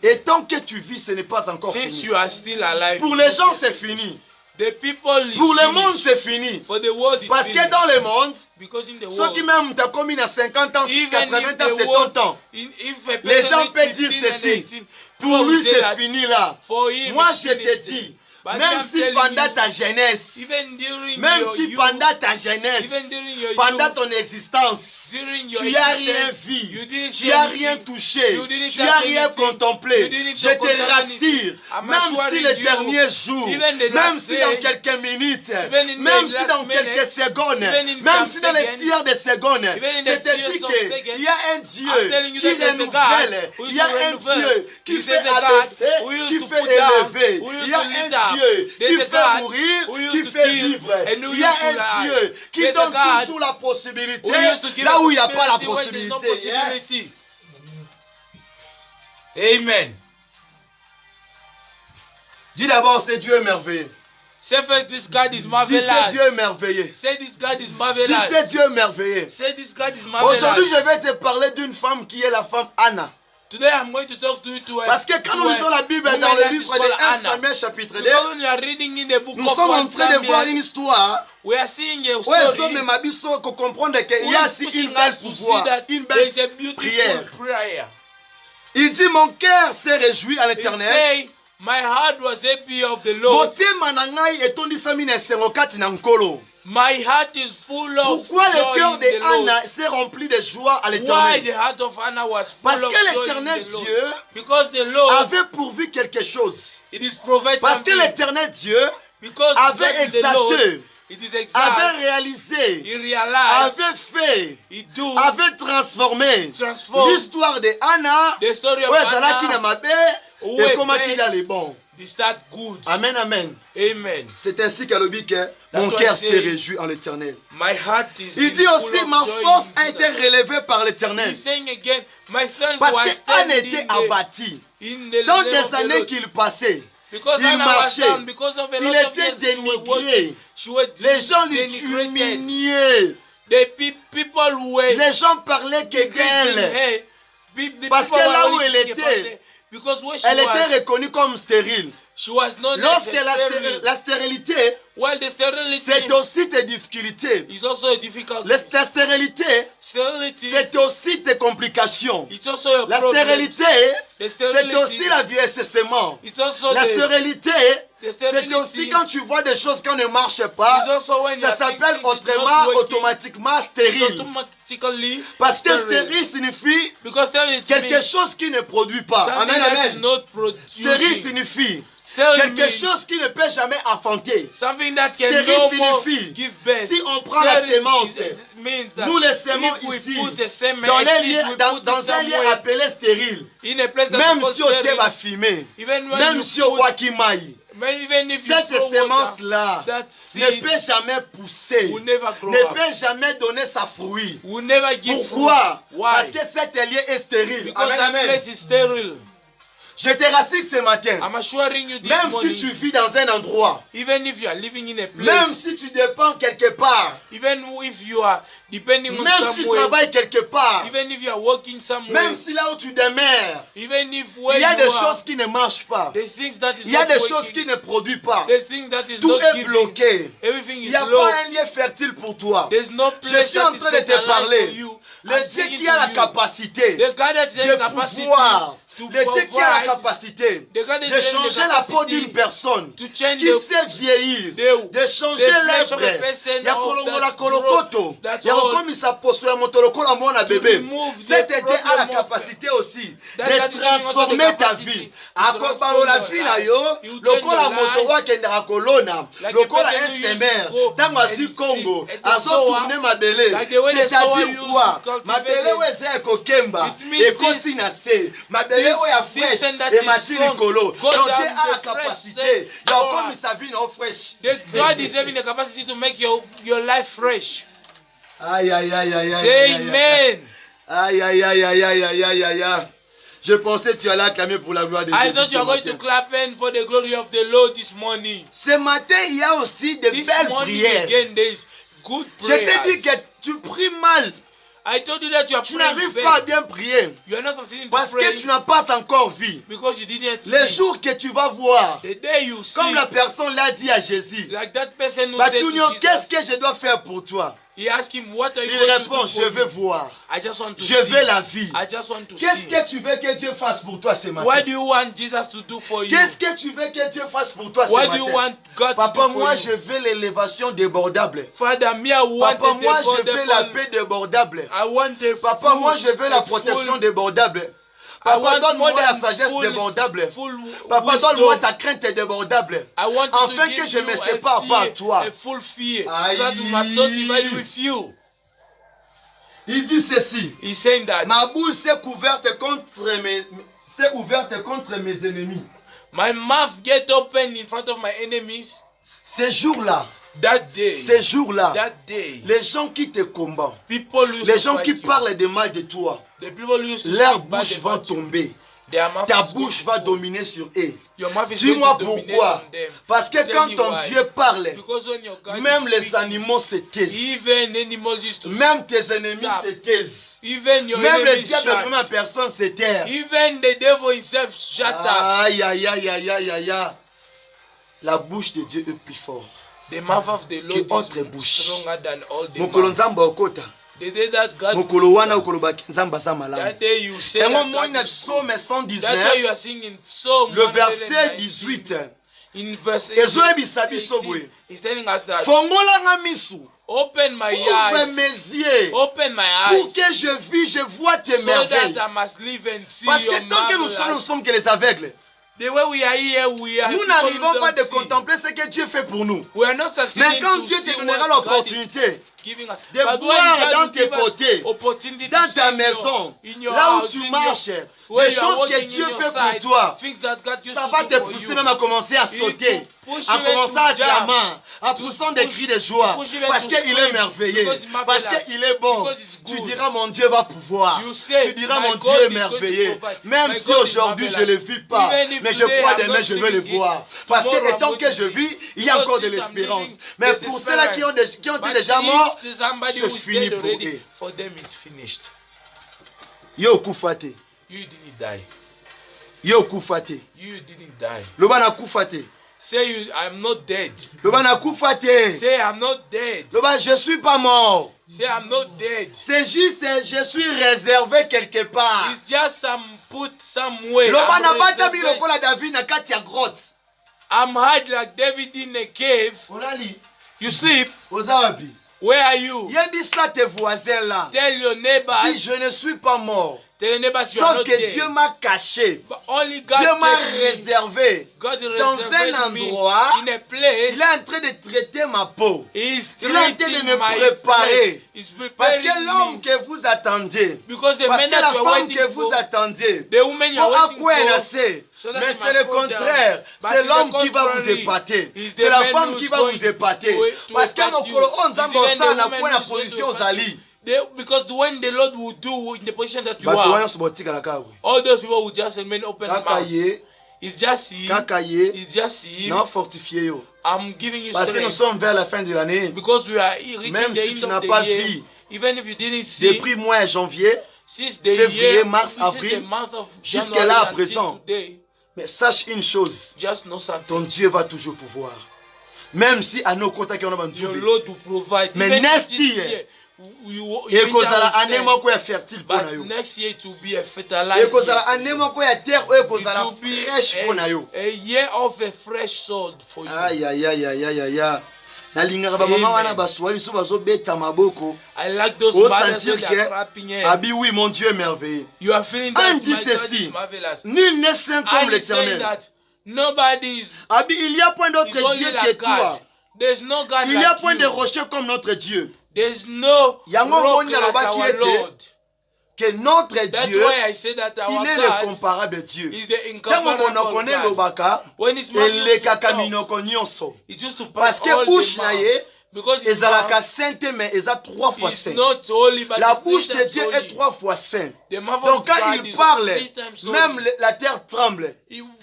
Et tant que tu vis, ce n'est pas encore Since fini. you are still alive. Pour les gens, c'est fini. The people is Pour le finished. monde, c'est fini. For the world, it's Parce que finished. dans le monde, Because in the ceux world, qui même t'ont commis à 50 ans, even 80 if ans, the 70 world, ans, if a les person gens is peuvent dire 15 and ceci. 18, Pour people lui, will say c'est that fini là. for him Moi, it's je te finished. dis, But même I'm si telling pendant you, ta jeunesse, even during même your si youth, pendant ta jeunesse, even during your pendant youth, ton existence, during your tu n'as rien existence, vu, you didn't tu see n'as anything. rien touché, You didn't tu n'as touch rien anything. contemplé. You didn't Je te contemplate rassure, I'm même si assuring le you, dernier jour, even the même last si dans day, quelques minutes, even in même the si last dans minute, quelques secondes, even in même some si dans les seconds, tiers de secondes, even in je the te tiers dis of qu'il seconds, y a un I'm Dieu telling you qui that there's a renouvelle, God who il used y a to un renew, Dieu qui he fait says a God abaisser, who used qui to fait put down, élever, who used il y a to lift un Dieu qui fait mourir, qui fait vivre. Il y a un Dieu qui donne toujours la possibilité là où il n'y a pas la possibilité. Yes. Amen. Dis d'abord, c'est Dieu merveilleux. Say first, this God is marvelous. Dis, c'est Dieu merveilleux. Say this God is marvelous. Dis, c'est Dieu merveilleux. Say this God is marvelous. Aujourd'hui, je vais te parler d'une femme qui est la femme Anna. Today I'm going to talk to you to Parce que quand nous lisons la Bible dans le livre de 1 Samuel chapitre 2, nous sommes en train de voir une histoire où les hommes m'abisso pour comprendre qu'il y a aussi une belle pouvoir, une belle prière. Il dit, mon cœur s'est réjoui à l'Éternel. My heart was happy of the Lord. My heart is full of Pourquoi joy le cœur in de the Lord. Anna s'est rempli de joie à Why l'Éternel? the heart of Anna was full Parce of que joy l'Éternel in the Lord. Dieu Because the Lord avait pourvu quelque chose. it is provide Parce que something. l'Éternel Dieu Because avait God, the Lord, exalté, it is exact. avait réalisé, He realized, avait fait, he do, avait transformé transform l'histoire de Anna. the story of Ouais, ça là qui n'a Anna. pas Ouais, et comment ben, qu'il a les bons. They start good. Amen, amen. Amen. C'est ainsi qu'à l'objet que mon what cœur I say. s'est réjoui en l'Éternel. My heart is Il dit full aussi, of ma joy force in a été Jesus. relevée par l'Éternel. He's saying again, my strength Parce was qu'Anne standing était in abattie. the Dans name of des the années Lord. qu'il passait, Because il Anna was marchait. down, because of a Il lot of était years she was dénigré. working, she was Les gens lui denigrated. humiliaient. The people were Les gens parlaient que decreasing d'elle. her. The Parce people que were là où only elle thinking about était, her. Because where she elle était was, reconnue comme stérile. she was known as Lorsque a sterile. la stérilité, Well, the sterility c'est aussi tes difficultés. is also a difficult La stérilité, sterility. c'est aussi tes complications. It's also a La problem. stérilité, The c'est sterility, aussi la vieillissement. it's also La the stérilité, c'est sterility aussi quand tu vois des choses qui ne marchent pas, is also when ça you're s'appelle thinking it's autrement, not working, automatiquement it's stérile. automatically Parce que sterile. stérile signifie Because sterility quelque means chose qui ne produit pas. something Amen, that is amen. not Stérile producing. signifie Sterile quelque means chose qui ne peut jamais enfanter. something that can Stérile no more signifie, give birth. si on prend la Sterile sémence, means that nous les sémons if we ici, put the same dans, seed, we put it dans un lieu somewhere appelé stérile, in a place that même is si on tient sterile, va fumer, even when même you si on put, voit qu'il maille, even if you cette throw water, sémence-là that ne seed peut jamais pousser, will never grow ne up, peut jamais donner sa fruit. will never give Pourquoi? fruit. Why? Parce que cet lieu est stérile. Because Amen, that amen. place is sterile. Je te rassure ce matin, I'm assuring you this même morning, si tu vis dans un endroit, even if you are living in a même place, si tu dépends quelque part, even if you are depending on même si tu somewhere, travailles quelque part, even if you are working somewhere, même si là où tu demeures, even if where il y a you des are, choses qui ne marchent pas. there's things that is Il y a not des working, choses qui ne produisent pas. there's things that is Tout not est giving, bloqué. everything Il is n'y a low, pas un lieu fertile pour toi. there's no Je place suis that en is train de te fertilized for parler. you. Le I'm Dieu speaking qui a to la you. capacité The God that has the de capacity pouvoir, to le Dieu qui a la provide, capacité the God that de has the changer la peau capacity d'une personne to change qui the sait vieillir, the de changer flesh of a l'être. person Ya of kolongola that kolokoto. growth, that's Ya all. kokomisa poso ya moto lokola mwana bébé. remove the Cet Dieu a la problem of- capacité aussi That de God is giving also the transformer ta capacity vie. to Akobalola transform vie your na life. yo, You change lokola your moto life. wakendaka kolona, Like lokola a person un who used semer, to go tango and asi seed Congo, at the azotourne sower, mabele. like the way the sower C'est-à-dire used quoi? to cultivate Mabele it. oyo eza ekokemba, It means ekoti this- na se. Mabele oyo ya this fresh, and that is emati strong. likolo. Go Donc down Dieu a la the fresh capacité side. ya okomisa vie na o fresh. God is having the capacity to make your life fresh. Aïe, aïe, aïe, aïe, aïe. Say aïe, aïe. amen. Aïe, aïe, aïe, aïe, aïe, aïe, aïe, aïe, aïe. Je pensais que tu allais acclamer pour la gloire de I Jésus. thought you were going to clap in for the glory of the Lord this morning. Ce matin, il y a aussi de This belles morning prières. again, there is good Je t'ai dit prayers. que tu pries mal. I told you that you are Tu praying n'arrives well. pas à bien prier. You are not succeeding to Parce que pray tu n'as pas encore vu. because you didn't Les see. jours que tu vas voir, The day you see, comme la personne l'a dit à Jésus, like that person who said to Batunio, qu'est-ce Jesus, que je dois faire pour toi? he asked him, what are you Il going répond, to je do for veux me? voir. I just want to Je see. veux la vie. I just want to Qu'est-ce see. que tu veux que Dieu fasse pour toi ce What matin? do you want Jesus to do for you? Qu'est-ce que tu veux que Dieu fasse pour toi ce What do you matin? want God Papa, to do moi for je you? veux l'élévation débordable. Father, me, I want Papa, a moi je veux la débordable- paix débordable. I want a Papa, full- moi je veux la a protection full- débordable. I Papa, want donne-moi more la than sagesse full- débordable. full Papa, wisdom. donne-moi ta crainte débordable. I want you Afin to que give je you me a sépare pas à fear, toi. a full fear, Aïe. so that we must not divide with you. Il dit ceci. He's saying that Ma bouche s'est ouverte contre mes ennemis. My mouth get open in front of my enemies. Ces jours-là, That day, ces jours-là, that day, les gens qui te combattent, people used les to gens fight qui you. parlent de mal de toi, The people used to leur speak bad bouche va about you. tomber. Their mouth Ta is going bouche to va fall. dominer sur eux. Your mouth is Dis-moi going to dominate pourquoi. on them. Parce que Tell quand me ton why. Dieu parle, Because when your God même is les speaking, animaux se taisent. even animals used to Même tes ennemis stop. se taisent. Even your Même le enemies diable de la première shout. personne se taire. Even the devil himself shut up. Aïe, aïe, aïe, aïe, aïe, aïe, aïe. La bouche de Dieu est plus forte. The mouth of the Lord Que autre is bouche. stronger than all the Mokolo mouth. nzamba okota. The day that God Mokolo wana okoloba nzamba za malamu. that day you say Yango that moni God na is psaume good. That's why 119, you are singing Psalm le verset 119. 18. In verse Ezoyebisa biso 18, boye. he's telling us that Fongolanga misu. open my Ouvre eyes, mes yeux. open my Pour eyes, que je vis, je vois tes so merveilles. that I must live and see Parce your que tant que nous marvelous. sommes que les aveugles, The way we are here, we are nous people n'arrivons who pas don't de see. contempler ce que Dieu fait pour nous. We are not succeeding Mais quand to Dieu see te donnera what God is l'opportunité giving us. de But when voir God dans will tes give us côtés, opportunity to dans see ta in maison, your là où house, tu in your- marches, where les you are choses que walking Dieu in your fait side, pour toi, things that God used ça to va do te for pousser you. même à commencer à It sauter, will push à you commencer to à jump, clamer, à to pousser des push- cris de joie, to push you parce to qu'il est scream, merveilleux, because he's parce marvelous, qu'il est bon. because he's Tu good. diras mon Dieu va pouvoir, You say, tu diras my mon God Dieu est is going to merveilleux, provide. même My si God is aujourd'hui je ne marvelous. le vis pas, Even if mais je today crois I'm demain not je vais le living it, voir, parce que tomorrow I'm étant going que to je see. vis, il y a Because encore de since I'm l'espérance, living, mais there's pour ceux-là qui ont esperance. été déjà morts, But if somebody c'est who is fini dead pour already, eux. for them it's finished. Yo kufate, You didn't die. yo kufate, You didn't die. loba na kufate, Say you, I'm not dead. loba na kufate, Say I'm not dead. loba je suis pas mort. Say I'm not dead. C'est juste je suis réservé quelque part. It's just some put somewhere. Loba na I'm bata bi reserved. lokola David na kati ya grotte. I'm hide like David in a cave. Olali, You sleep. oza wapi? Where are you? Yebisa tes voisins là. Tell your neighbors. Dis je ne suis pas mort. Tell your neighbors you are Sauf not que dead. Dieu m'a caché. But only God Dieu m'a kept me. réservé. God Dans reserved un me endroit, in a place. Il est en train de traiter ma peau. He's Il est en train de treating me my préparer. flesh. He's Parce preparing que l'homme me. que vous attendez, Because the parce men que that la you are femme waiting que vous for, attendez, the woman you are pour waiting quoi elle for, assez? so that Mais you c'est must le go down. contraire. But C'est it's l'homme the qui va vous contrary. épater. It's the C'est la man femme who's qui va going vous épater. to Parce que épate mon you. kolo on It's even zambosa the na woman kwa na who's going to position épate ozali. Because when the Lord will do in the position that you Bato wana are, sobotika la kawe. all those people will just remain open Kaka mouth. ye, It's just him. kaka ye, It's just him. na fortifié yo. I'm giving you Parce que nous strength. sommes vers la fin de l'année. Because we are reaching Même the si end tu of n'as the pas year. vu, Even if you didn't see, depuis mois janvier, since the février, year, mars, since avril, the month of jusqu'à January là à until présent. today, mais sache une chose, just know something. ton Dieu va toujours pouvoir. Même si à nos contacts on a un Your Dieu. Lord will provide. Mais Even if next this year, year, Et kozala will année stand, moko ya fertile pour na yo. but next year it will be a Et fertilized kozala year. année moko ya terre oyo It kozala will be fraîche pour na yo. a year of a fresh soul for you. Aïe aïe aïe aïe aïe aïe. Nalingaka ba mama wana baswali so bazobeta maboko. I like those Au mothers sentir when they que are clapping hands. Abi oui mon Dieu est merveilleux. You are feeling that On my dit God ceci. is marvelous. Nul n'est saint comme And he's saying l'Éternel. that nobody is Abi il y a point d'autre is only Dieu que like toi. God. There's no God Il y a like point de you. rocher comme notre Dieu. There's no Yango rock moni like alobaki our ete, Lord. Que notre That's Dieu, why I say that our il est God le comparable Dieu. is the Tango incomparable monoko ne God. lobaka, When his mouth used to elekaka talk, minoko nyonso. it used to Parce pass que all bouche the na mouth. ye, Because his ezalaka mouth sainte mais eza 3 fois is saint. not holy, but La it's bouche three de times Dieu holy. est 3 fois saint. The mouth Donc of quand God il is parle, three times holy. même la terre tremble.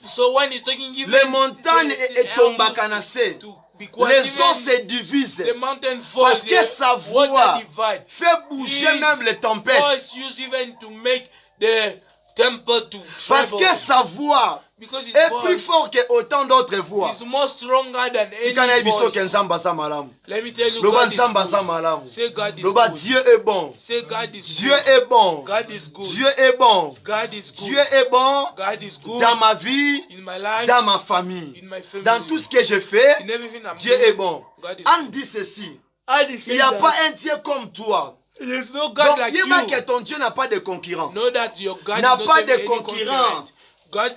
So when he's talking, even Les montagnes the etombaka na se. to be quiet, Les eaux even se divisent. the mountain falls, Parce que sa the voix water divide. fait bouger His même les tempêtes. voice used even to make the temple to Parce tremble. que sa voix Because his est voice plus fort que autant d'autres voix. is more stronger than Tika na any biso voice. ke nzamba aza malamu. Let me tell you, Loba God is nzamba aza good. malamu. Say God is Loba good. Dieu est bon. Say God is Dieu good. est bon. God is good. Dieu est bon. God is good. Dieu est bon God is good dans ma vie, in my life, dans ma famille. in my family, Dans tout ce que je fais, in everything I'm Dieu doing. est bon. God is On good. dit ceci. And he Il says n'y a that pas un Dieu comme toi. there's no God Donc, like dis pas que you. ton Dieu n'a pas de concurrent. Know that your God N'a is pas not de having any concurrent. concurrent.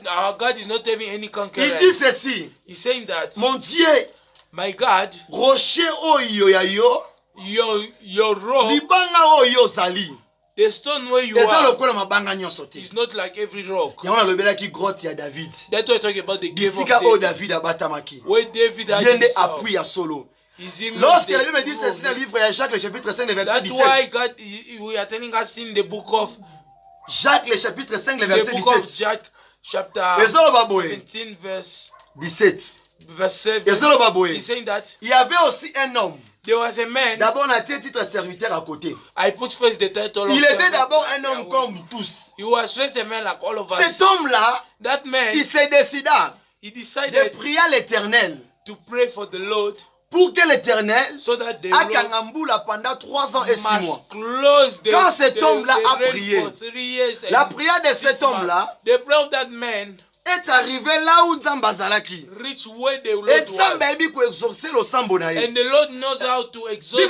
Our God is not having any Il concurrent. dit ceci. He's saying that Mon Dieu, my God, rocher oyo ya yo, your rock, libanga oyo zali. The stone where you are is not like every rock. That's why I talk about the cave of David. Where David had himself. Lorsque la Bible dit ceci dans le livre de Jacques, le chapitre 5, le verset 17. That's why God, we are telling us in the book of Jacques, le chapitre 5, le verset 17. The book of Jacques, chapter 17, verse 17. Verse 7. He's saying that il y avait aussi un homme. There was a man. D'abord, on a titre serviteur à côté. I put first the title of il était d'abord un homme comme tous. He was first a man like all of us. Cet homme-là, that man, il se décida de prier à l'Éternel to pray for the Lord, pour que l'Éternel a Kangamboula pendant 3 ans et 6 mois. Quand cet homme-là a prié, la prière de cet homme-là est arrivée là où Nzamba Zalaki. Et Nzamba ebi ko exaucer le sambo na ye. And the Lord knows how to exauce the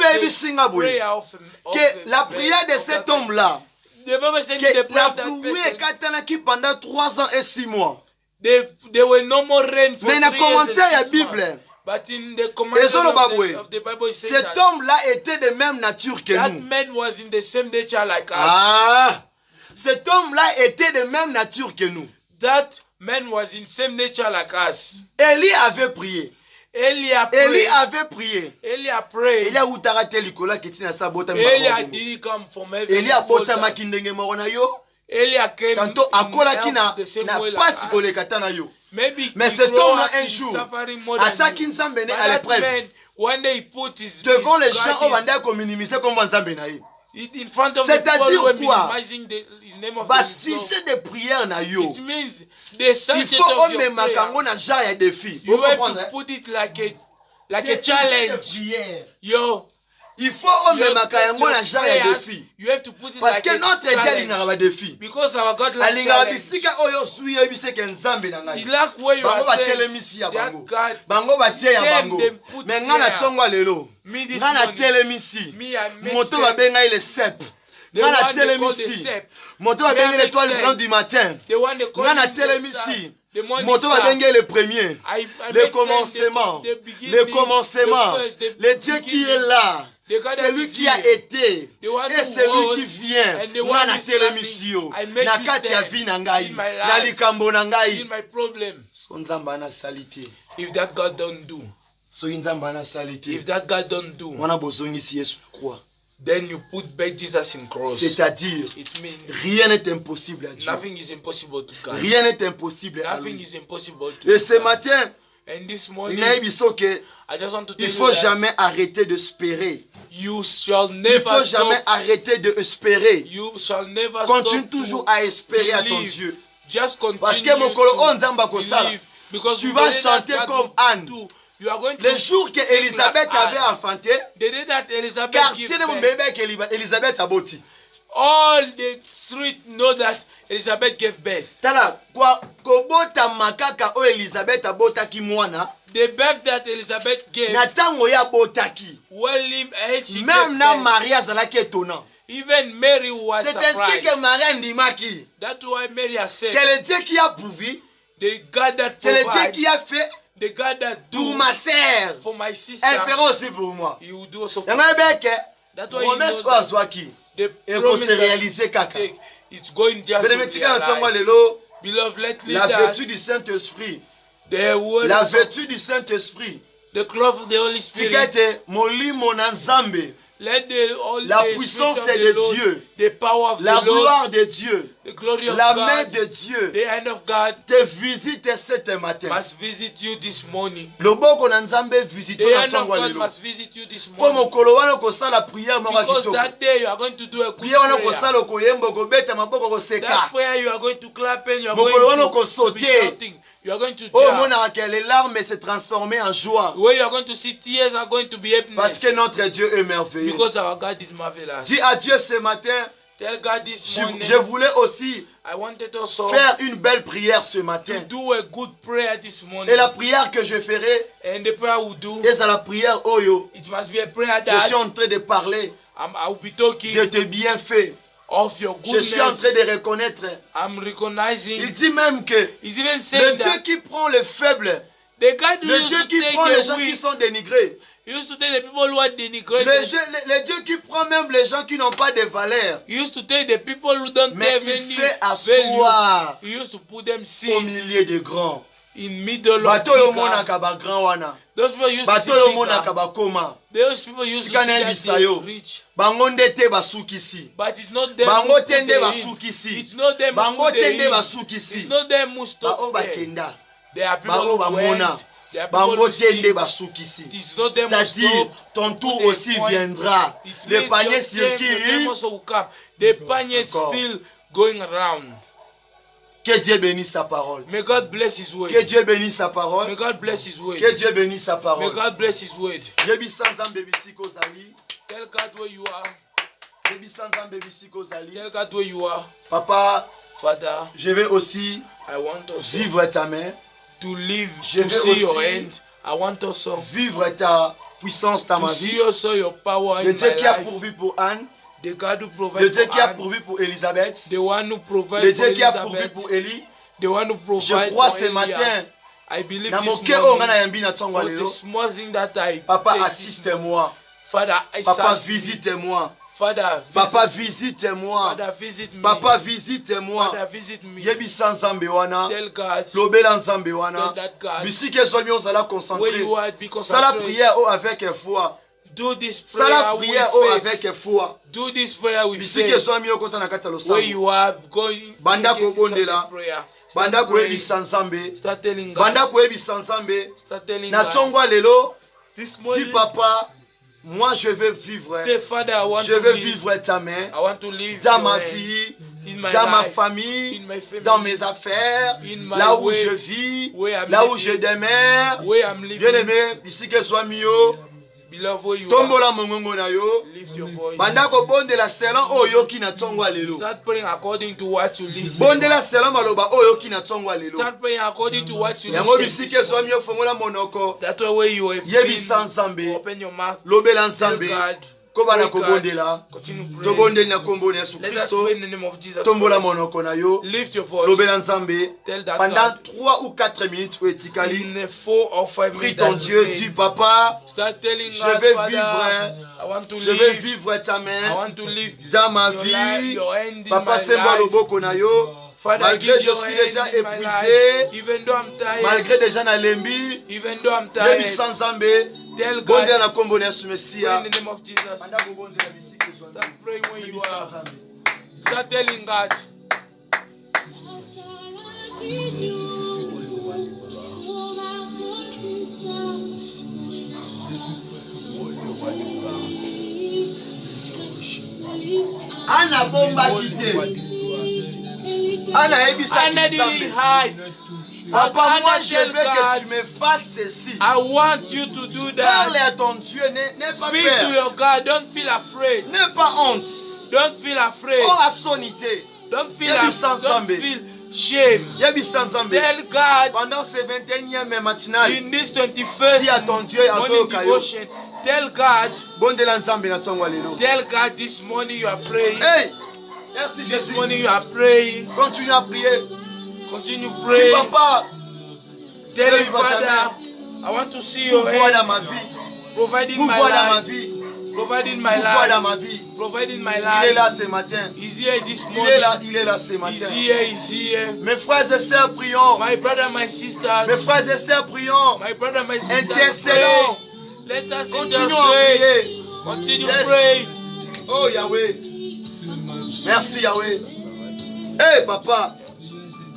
prayer of que la prière de cet homme-là, que la pluie est katanaki pendant 3 ans et 6 mois. There were no more rain for 3 years. Mais dans le commentaire de la Bible, but in the commandment of the Bible, cet homme-là était de même nature que that nous. man was in the same nature like us. Ah, cet homme-là était de même nature que nous. That man was in same nature like us. Élie avait prié. Élie a prié. Élie a prayed. Élie a utarate likola ketina sa bota mba. Élie did come from heaven. Élie a bota makindenge morona yo. Élie came. Kanto akola kina na pasi kolekata na yo. Mais cet homme-là un jour attaque Nzambe à l'épreuve. One day he put his devant les gens au banda ko minimiser comme Nzambe na ye. In front of c'est-à-dire quoi? Basticher de prière na yo. It means il faut on me makango na ja ya défi. You have to put it like a challenge. Yo. Il faut on me makango na ja ya défi. You have to put it parce like que notre Dieu il n'a pas de défi. Because our God like alinga bisika oyo suyi ebise ke Nzambe na ngai. Bango batelemisi ya bango. Bango batie ya bango. Mais ngana tongwa lelo. Ngana telemisi. Moto babenga ile sep. Ngana telemisi. Moto babenga l'étoile blanche du matin. Ngana telemisi. Moto babenga le premier. Le commencement. Le commencement. Le Dieu qui est là. Celui qui a été et celui qui vient. Ngana telemisio. Na kati ya vi na ngai. Na likambo na ngai. So Nzamba na salite. If that God don't do. So Nzamba na salite. If that God don't do. Wana bozongisi Yesu croix. Then you put back Jesus in cross. C'est-à-dire, rien n'est impossible à Dieu. Nothing is impossible to God. Rien n'est impossible à lui. Nothing is impossible to Et ce matin, and this morning, il ne faut jamais arrêter d'espérer. You shall never il ne faut jamais arrêter d'espérer. You shall never continue toujours à espérer à ton Dieu. Just continue. Parce que mon kolo on Nzamba kosala. Tu vas chanter comme Anne. Le jour que Élisabeth avait enfanté, Élisabeth a boti. All the street know that Elizabeth gave birth. Tala, kobota makaka o Élisabeth a botaki mwana. The birth that Elizabeth gave. Natango ya botaki. Même na Maria zalaki étonnant. Even Mary was surprised. C'est ainsi que Maria ndimaki. That's why Mary has said. Que le Dieu qui a pourvu. The God that provides. Que le Dieu qui a fait. The God that do pour ma sœur, for my sister, elle fera aussi pour moi. He will do also for me. That's why promesse quoi azwaki et qu'on se réaliser kaka. It's going just Beloved, la vertu du Saint-Esprit. La vertu du Saint-Esprit. The cloth of the Holy Spirit. Tikete molimo na Nzambe. La puissance de Dieu, la gloire de Dieu, la main de Dieu te visite ce matin. Le bon qu'on a Nzambe visite na tongwa lelo. Pour mon kolo wana ko sala prière mo ka kitoko. Prière wana ko sala ko yembo ko beta maboko ko seka. Mokolo wana ko sauter. You are going to oh, mon que les larmes se transformer en joie. Where you are going to see tears are going to be happiness. Parce que notre Dieu est merveilleux. Because our God is marvelous. Dis à Dieu ce matin. Tell God this morning. Je voulais aussi faire une belle prière ce matin. To do a good prayer this morning. Et la prière que je ferai. And the prayer we do. Et c'est la prière Oyo. It must be a prayer that je suis en train de parler. I will be talking. De tes bienfaits. Of your goodness. Je suis en train de reconnaître. I'm recognizing. Il dit même que le Dieu qui prend les faibles, le Dieu qui prend les gens qui sont dénigrés, He used to take the people who are denigrated. Les dieux qui prend même les gens qui n'ont pas de valeur. He used to take the people who don't have any value. He used to put them au milieu des grands. In middle of bato yo mona ka ba grand wana. Those people used bato yo mona ka ba koma. Those people used to see that rich. Bango ndete basukisi. But it's not them. Bango tende basukisi. It's not them. Bango tende basukisi. It's not them who stop. Ba bakenda. There are people who went. Bango tende basukisi. C'est-à-dire ton tour aussi viendra. Le panier circuit. The panier still going around. Que Dieu bénisse sa parole. May God bless His word. Que Dieu bénisse sa parole. May God bless His word. Que Dieu bénisse sa parole. May God bless His word. Yebi sanzambe bisiko zali. Tell God where you are. Yebi sanzambe bisiko zali. Tell God where you are. Papa, Father, je vais aussi vivre ta main. To live, to see your hand. I want also vivre ta puissance dans ma vie. See also your power le Dieu qui a pourvu pour Anne. The God who provides le Dieu qui a pourvu pour Elisabeth. The one who provides le Dieu qui a pourvu pour Élie. The one who provides je crois ce matin. I believe na this morning, for the small thing that I Papa, assiste-moi. Father, Papa, visite-moi. Father, Papa, visite-moi. Father, visit me. Papa, visite-moi. Father, visit me. Yebi sanzambe wana. Tell God. Lobela nzambe wana. Tell that God. Bisike zomi on sala concentré. Where you are, be concentré. Sala prière avec foi. Do this prayer Sala prière avec foi. Do this prayer with faith. Bisike zomi okota na kata losango. Where you are going. Banda ko bondela. Banda ko ebi sanzambe. Start telling God. Banda ko ebi sanzambe. Start telling na God. tongwa lelo. This morning. Dis papa. Moi je veux vivre. Say, Father, I want je veux vivre ta main. I want to live dans ma vie, dans ma famille, dans mes affaires, là où je vis, là où je demeure. Bien aimé, ici que soit mio. Tombola mongongo na yo. Banda ko bondela selan oyo ki na tongwa lelo. Start praying according to what you listen. Bondela selan maloba oyo ki na tongwa lelo. Start praying according to what you listen. Yango bisike so mio fongola monoko. That way you have yebi sanzambe. Open your mouth. Lobela nzambe. Koba na kobondela. Tobondeli na kombo na Yesu Kristo. Tombola monoko na yo. Lift your voice. Lobela nzambe. Pendant 3 ou 4 minutes ou etikali. In 4 or 5 minutes. Prie ton Dieu, dis papa. Start telling je vais vivre ta main dans ma vie. Papa, c'est moi le beau qu'on a yo. Malgré je suis déjà épuisé, malgré déjà na lembi, yebi sanzambe, bonde na kombo na Yesu Mesia. Start praying when you are. Start telling God. Anna bomba quitté. Anna ebisa Nzambe. Papa, moi je veux que tu me fasses ceci. I want you to do that. Parle à ton Dieu, n'aie pas Speak peur. to your God, don't feel afraid. N'aie pas honte. Don't feel afraid. Oh, assonité. Don't feel shame. Tell God pendant ces 21e matinales. In this 21st dis à ton Dieu, morning devotion, tell God. Tell God this morning you are praying. Hey, merci this Jésus. Morning you are praying. Continue à prier. Continue praying. Dis papa. Tell him, Father, I want to see your hand. Dans ma vie. Providing my life. Providing my life. Dans ma vie. Providing my life. Il est là ce matin. He's here this morning. Il est là ce matin. He's here. Mes frères et sœurs, prions. My brother, my sisters. Mes frères et sœurs, prions. My brother, my sisters. Intercédons. Let us continuons à prier. Continue praying. Oh Yahweh. Merci Yahweh. Hey papa.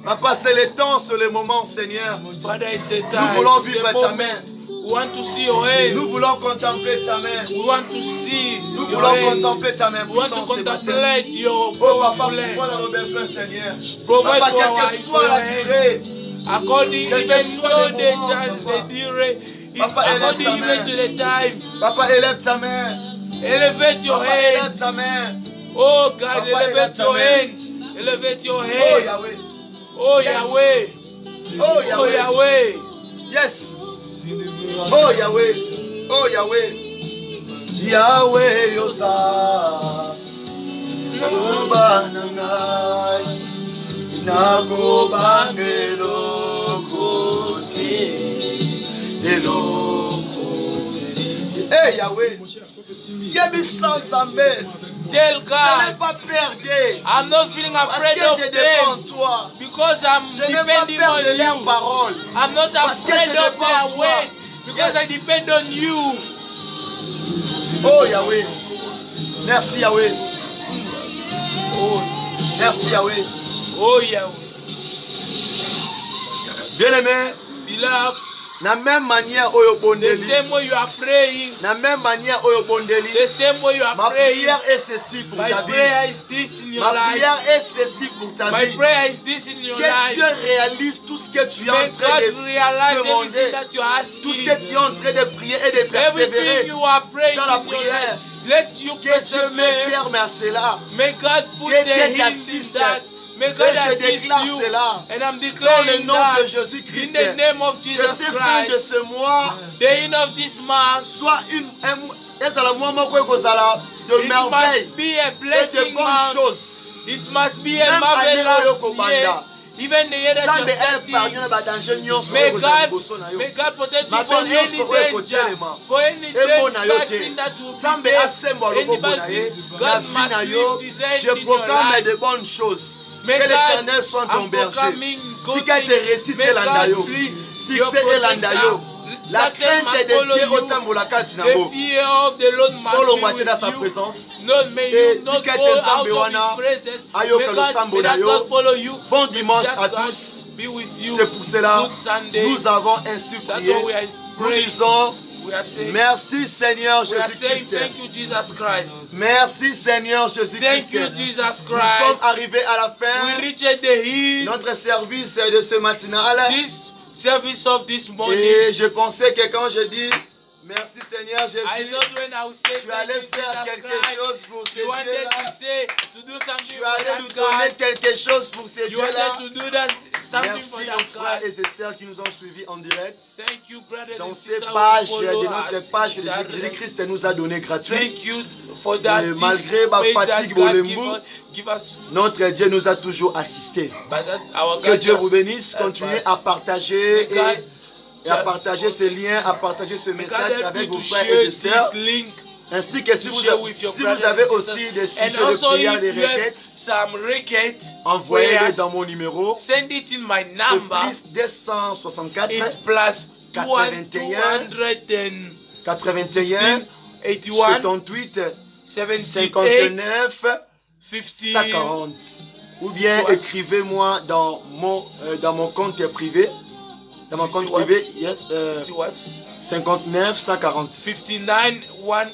Papa, c'est le temps, c'est le moment, Seigneur. Father, it's the time. Nous voulons vivre ta main. We want to see your hands. Nous voulons contempler ta main. We want to see Nous voulons contempler ta main puissante ce matin. Your oh papa, pourquoi dans nos besoins, Seigneur. Provide papa, quelle que soit la durée. According quel que soit le moment, papa, according even to the time. Papa, élève ta main. Elevate your papa, hand. Élève ta main. Oh God, papa, elevate your hand. Elevate your hand. Oh Yahweh. Oh yes. Yahweh. Oh Yahweh. Oh Yahweh. Yes. Oh Yahweh. Oh Yahweh. Yahweh yosa. Nagoba nangai. Nagoba elokoti. Elokoti. Hey Yahweh. Tell Je God, n'ai pas perdu. I'm not feeling Parce afraid que of je dépends en them toi. because I'm Je n'ai pas depending peur on de leurs you. paroles. I'm not Parce que afraid je of dépends their en toi. word because I Yes. depend on you. Oh Yahweh. Merci Yahweh. Oh, Merci Yahweh. oh Yahweh. Bien-aimé, Beloved, na même manière oyo the bondeli. same way you are praying, Na même manière oyo bondeli. the same way you are Ma praying, prière est ceci pour my ta vie. prayer is this in your Ma life. prière est ceci pour ta My vie. prayer is this in your Que life. Dieu réalise tout ce que tu es en May train God de realize demander. everything that you are Tout ce asking. que tu es en train de prier et de persévérer Everything you are praying dans la in your prière. life. Let you Que Dieu mette persevere. terme à cela. May God put Que the Dieu hint in t'assiste. that. May Et God je assist déclare you. cela And I'm dans le declaring nom that de Jésus-Christ. in the name of Que Jesus ces fins de Christ. ce mois The end of this month, soit ezala mois moko ekozala de it merveille must be a et de blessing bonnes month. choses. It must be a Même année oyo marvelous year. kobanda. Even the year that Nzambe you're épargne starting. na badanger nyonso May oyo kozala God, liboso na yo. may God protect you Mabe from any nyonso oyo danger, ekotelema. for any Emo na yo bad te. thing that will be Nzambe there. asemba loboko na ye. Na God vie na must yo. live this Je end in your proclame life. de bonnes choses. May Que God, l'Éternel soit ton I'm berger. proclaiming good Tika te things. récite May elanda yo. God be your Succès elanda yo. protector. La Satan crainte must de follow Dieu you. otambola kati na The bo. fear of the Lord must Polo be mwate dans sa with you. présence. No, may Et you not tika go te out nzambe of wana. His presence. Ayoka May lo God, sambo may na that yo. God follow you. Bon May dimanche that à God tous. be with you. C'est pour cela Good Sunday. nous avons ainsi That's prié. what we are Nous praying. disons We are saying, merci Seigneur we are saying Jésus-Christ. thank you, Jesus Christ. Merci Seigneur Thank Jésus-Christ. you, Jesus Nous sommes Christ. arrivés à la We fin. reached the end. Notre service de ce matinal. This service of this morning. Et je pensais que quand je dis merci Seigneur I Jésus, thought when I would say tu allais thank you, faire Jesus quelque Christ, chose pour ce you wanted Dieu-là. to say to do something Tu for allais that nous donner God. quelque chose pour ce You wanted Dieu-là. to do that something for Merci that nos frères God. et ses sœurs qui nous ont suivis en direct. Thank you, brothers Dans and ces sisters who pages, follow de notre us. page que Jésus-Christ nous a donné gratuit. Thank you for that. Et malgré ma page that fatigue, God mon give us, Notre Dieu nous a toujours assistés. but that our Que God Dieu vous just bénisse. help Continuez us. à partager May God et à just partager ce lien, à partager ce May God message help avec you vos to frères share et ses sœurs. this link. Ainsi que si To vous, share with your si vous brothers avez and aussi sisters. des And sujets de also, prière, des if you have requêtes, some requests, envoyez-les prayers, dans mon numéro. send it in my C'est number. plus 264 It's plus 81, 216 81 81 78 78 59 50 140. Ou bien What? écrivez-moi dans mon compte privé. Dans mon compte 50 privé, yes, 50 what? 59 140. 59 140.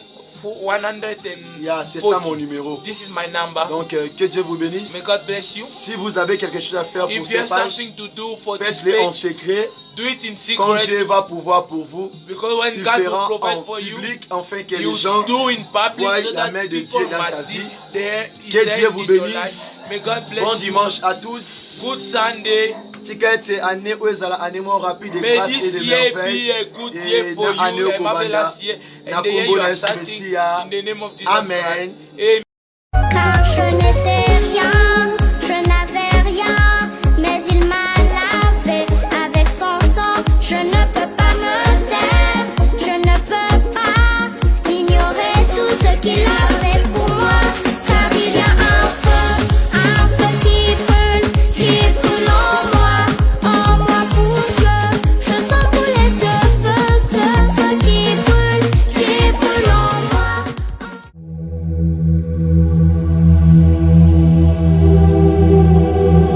Yeah, c'est ça mon numéro. This is my number. Donc que Dieu vous bénisse. May God bless you. Si vous avez quelque chose à faire pour If you ces have pages, something to do for this faites-le en page, secret. do it in Quand secret. Dieu va pouvoir pour vous, Because when il God will fera provide en for you, public afin que you les gens do in public voient so la that main de people Dieu dans ta must see vie. there is Que Dieu hand vous in your bénisse. life. May God Bon bless you. dimanche à tous. Good Sunday. Tika ete année où ezala année mo rapide de May grâce this et de year merveille. be a good Et year for na année you, a okobanda. marvelous year, Na and the year kombo you na are Yesu starting Mesia. in the name of Jesus Amen. Christ. Amen. Car je n'étais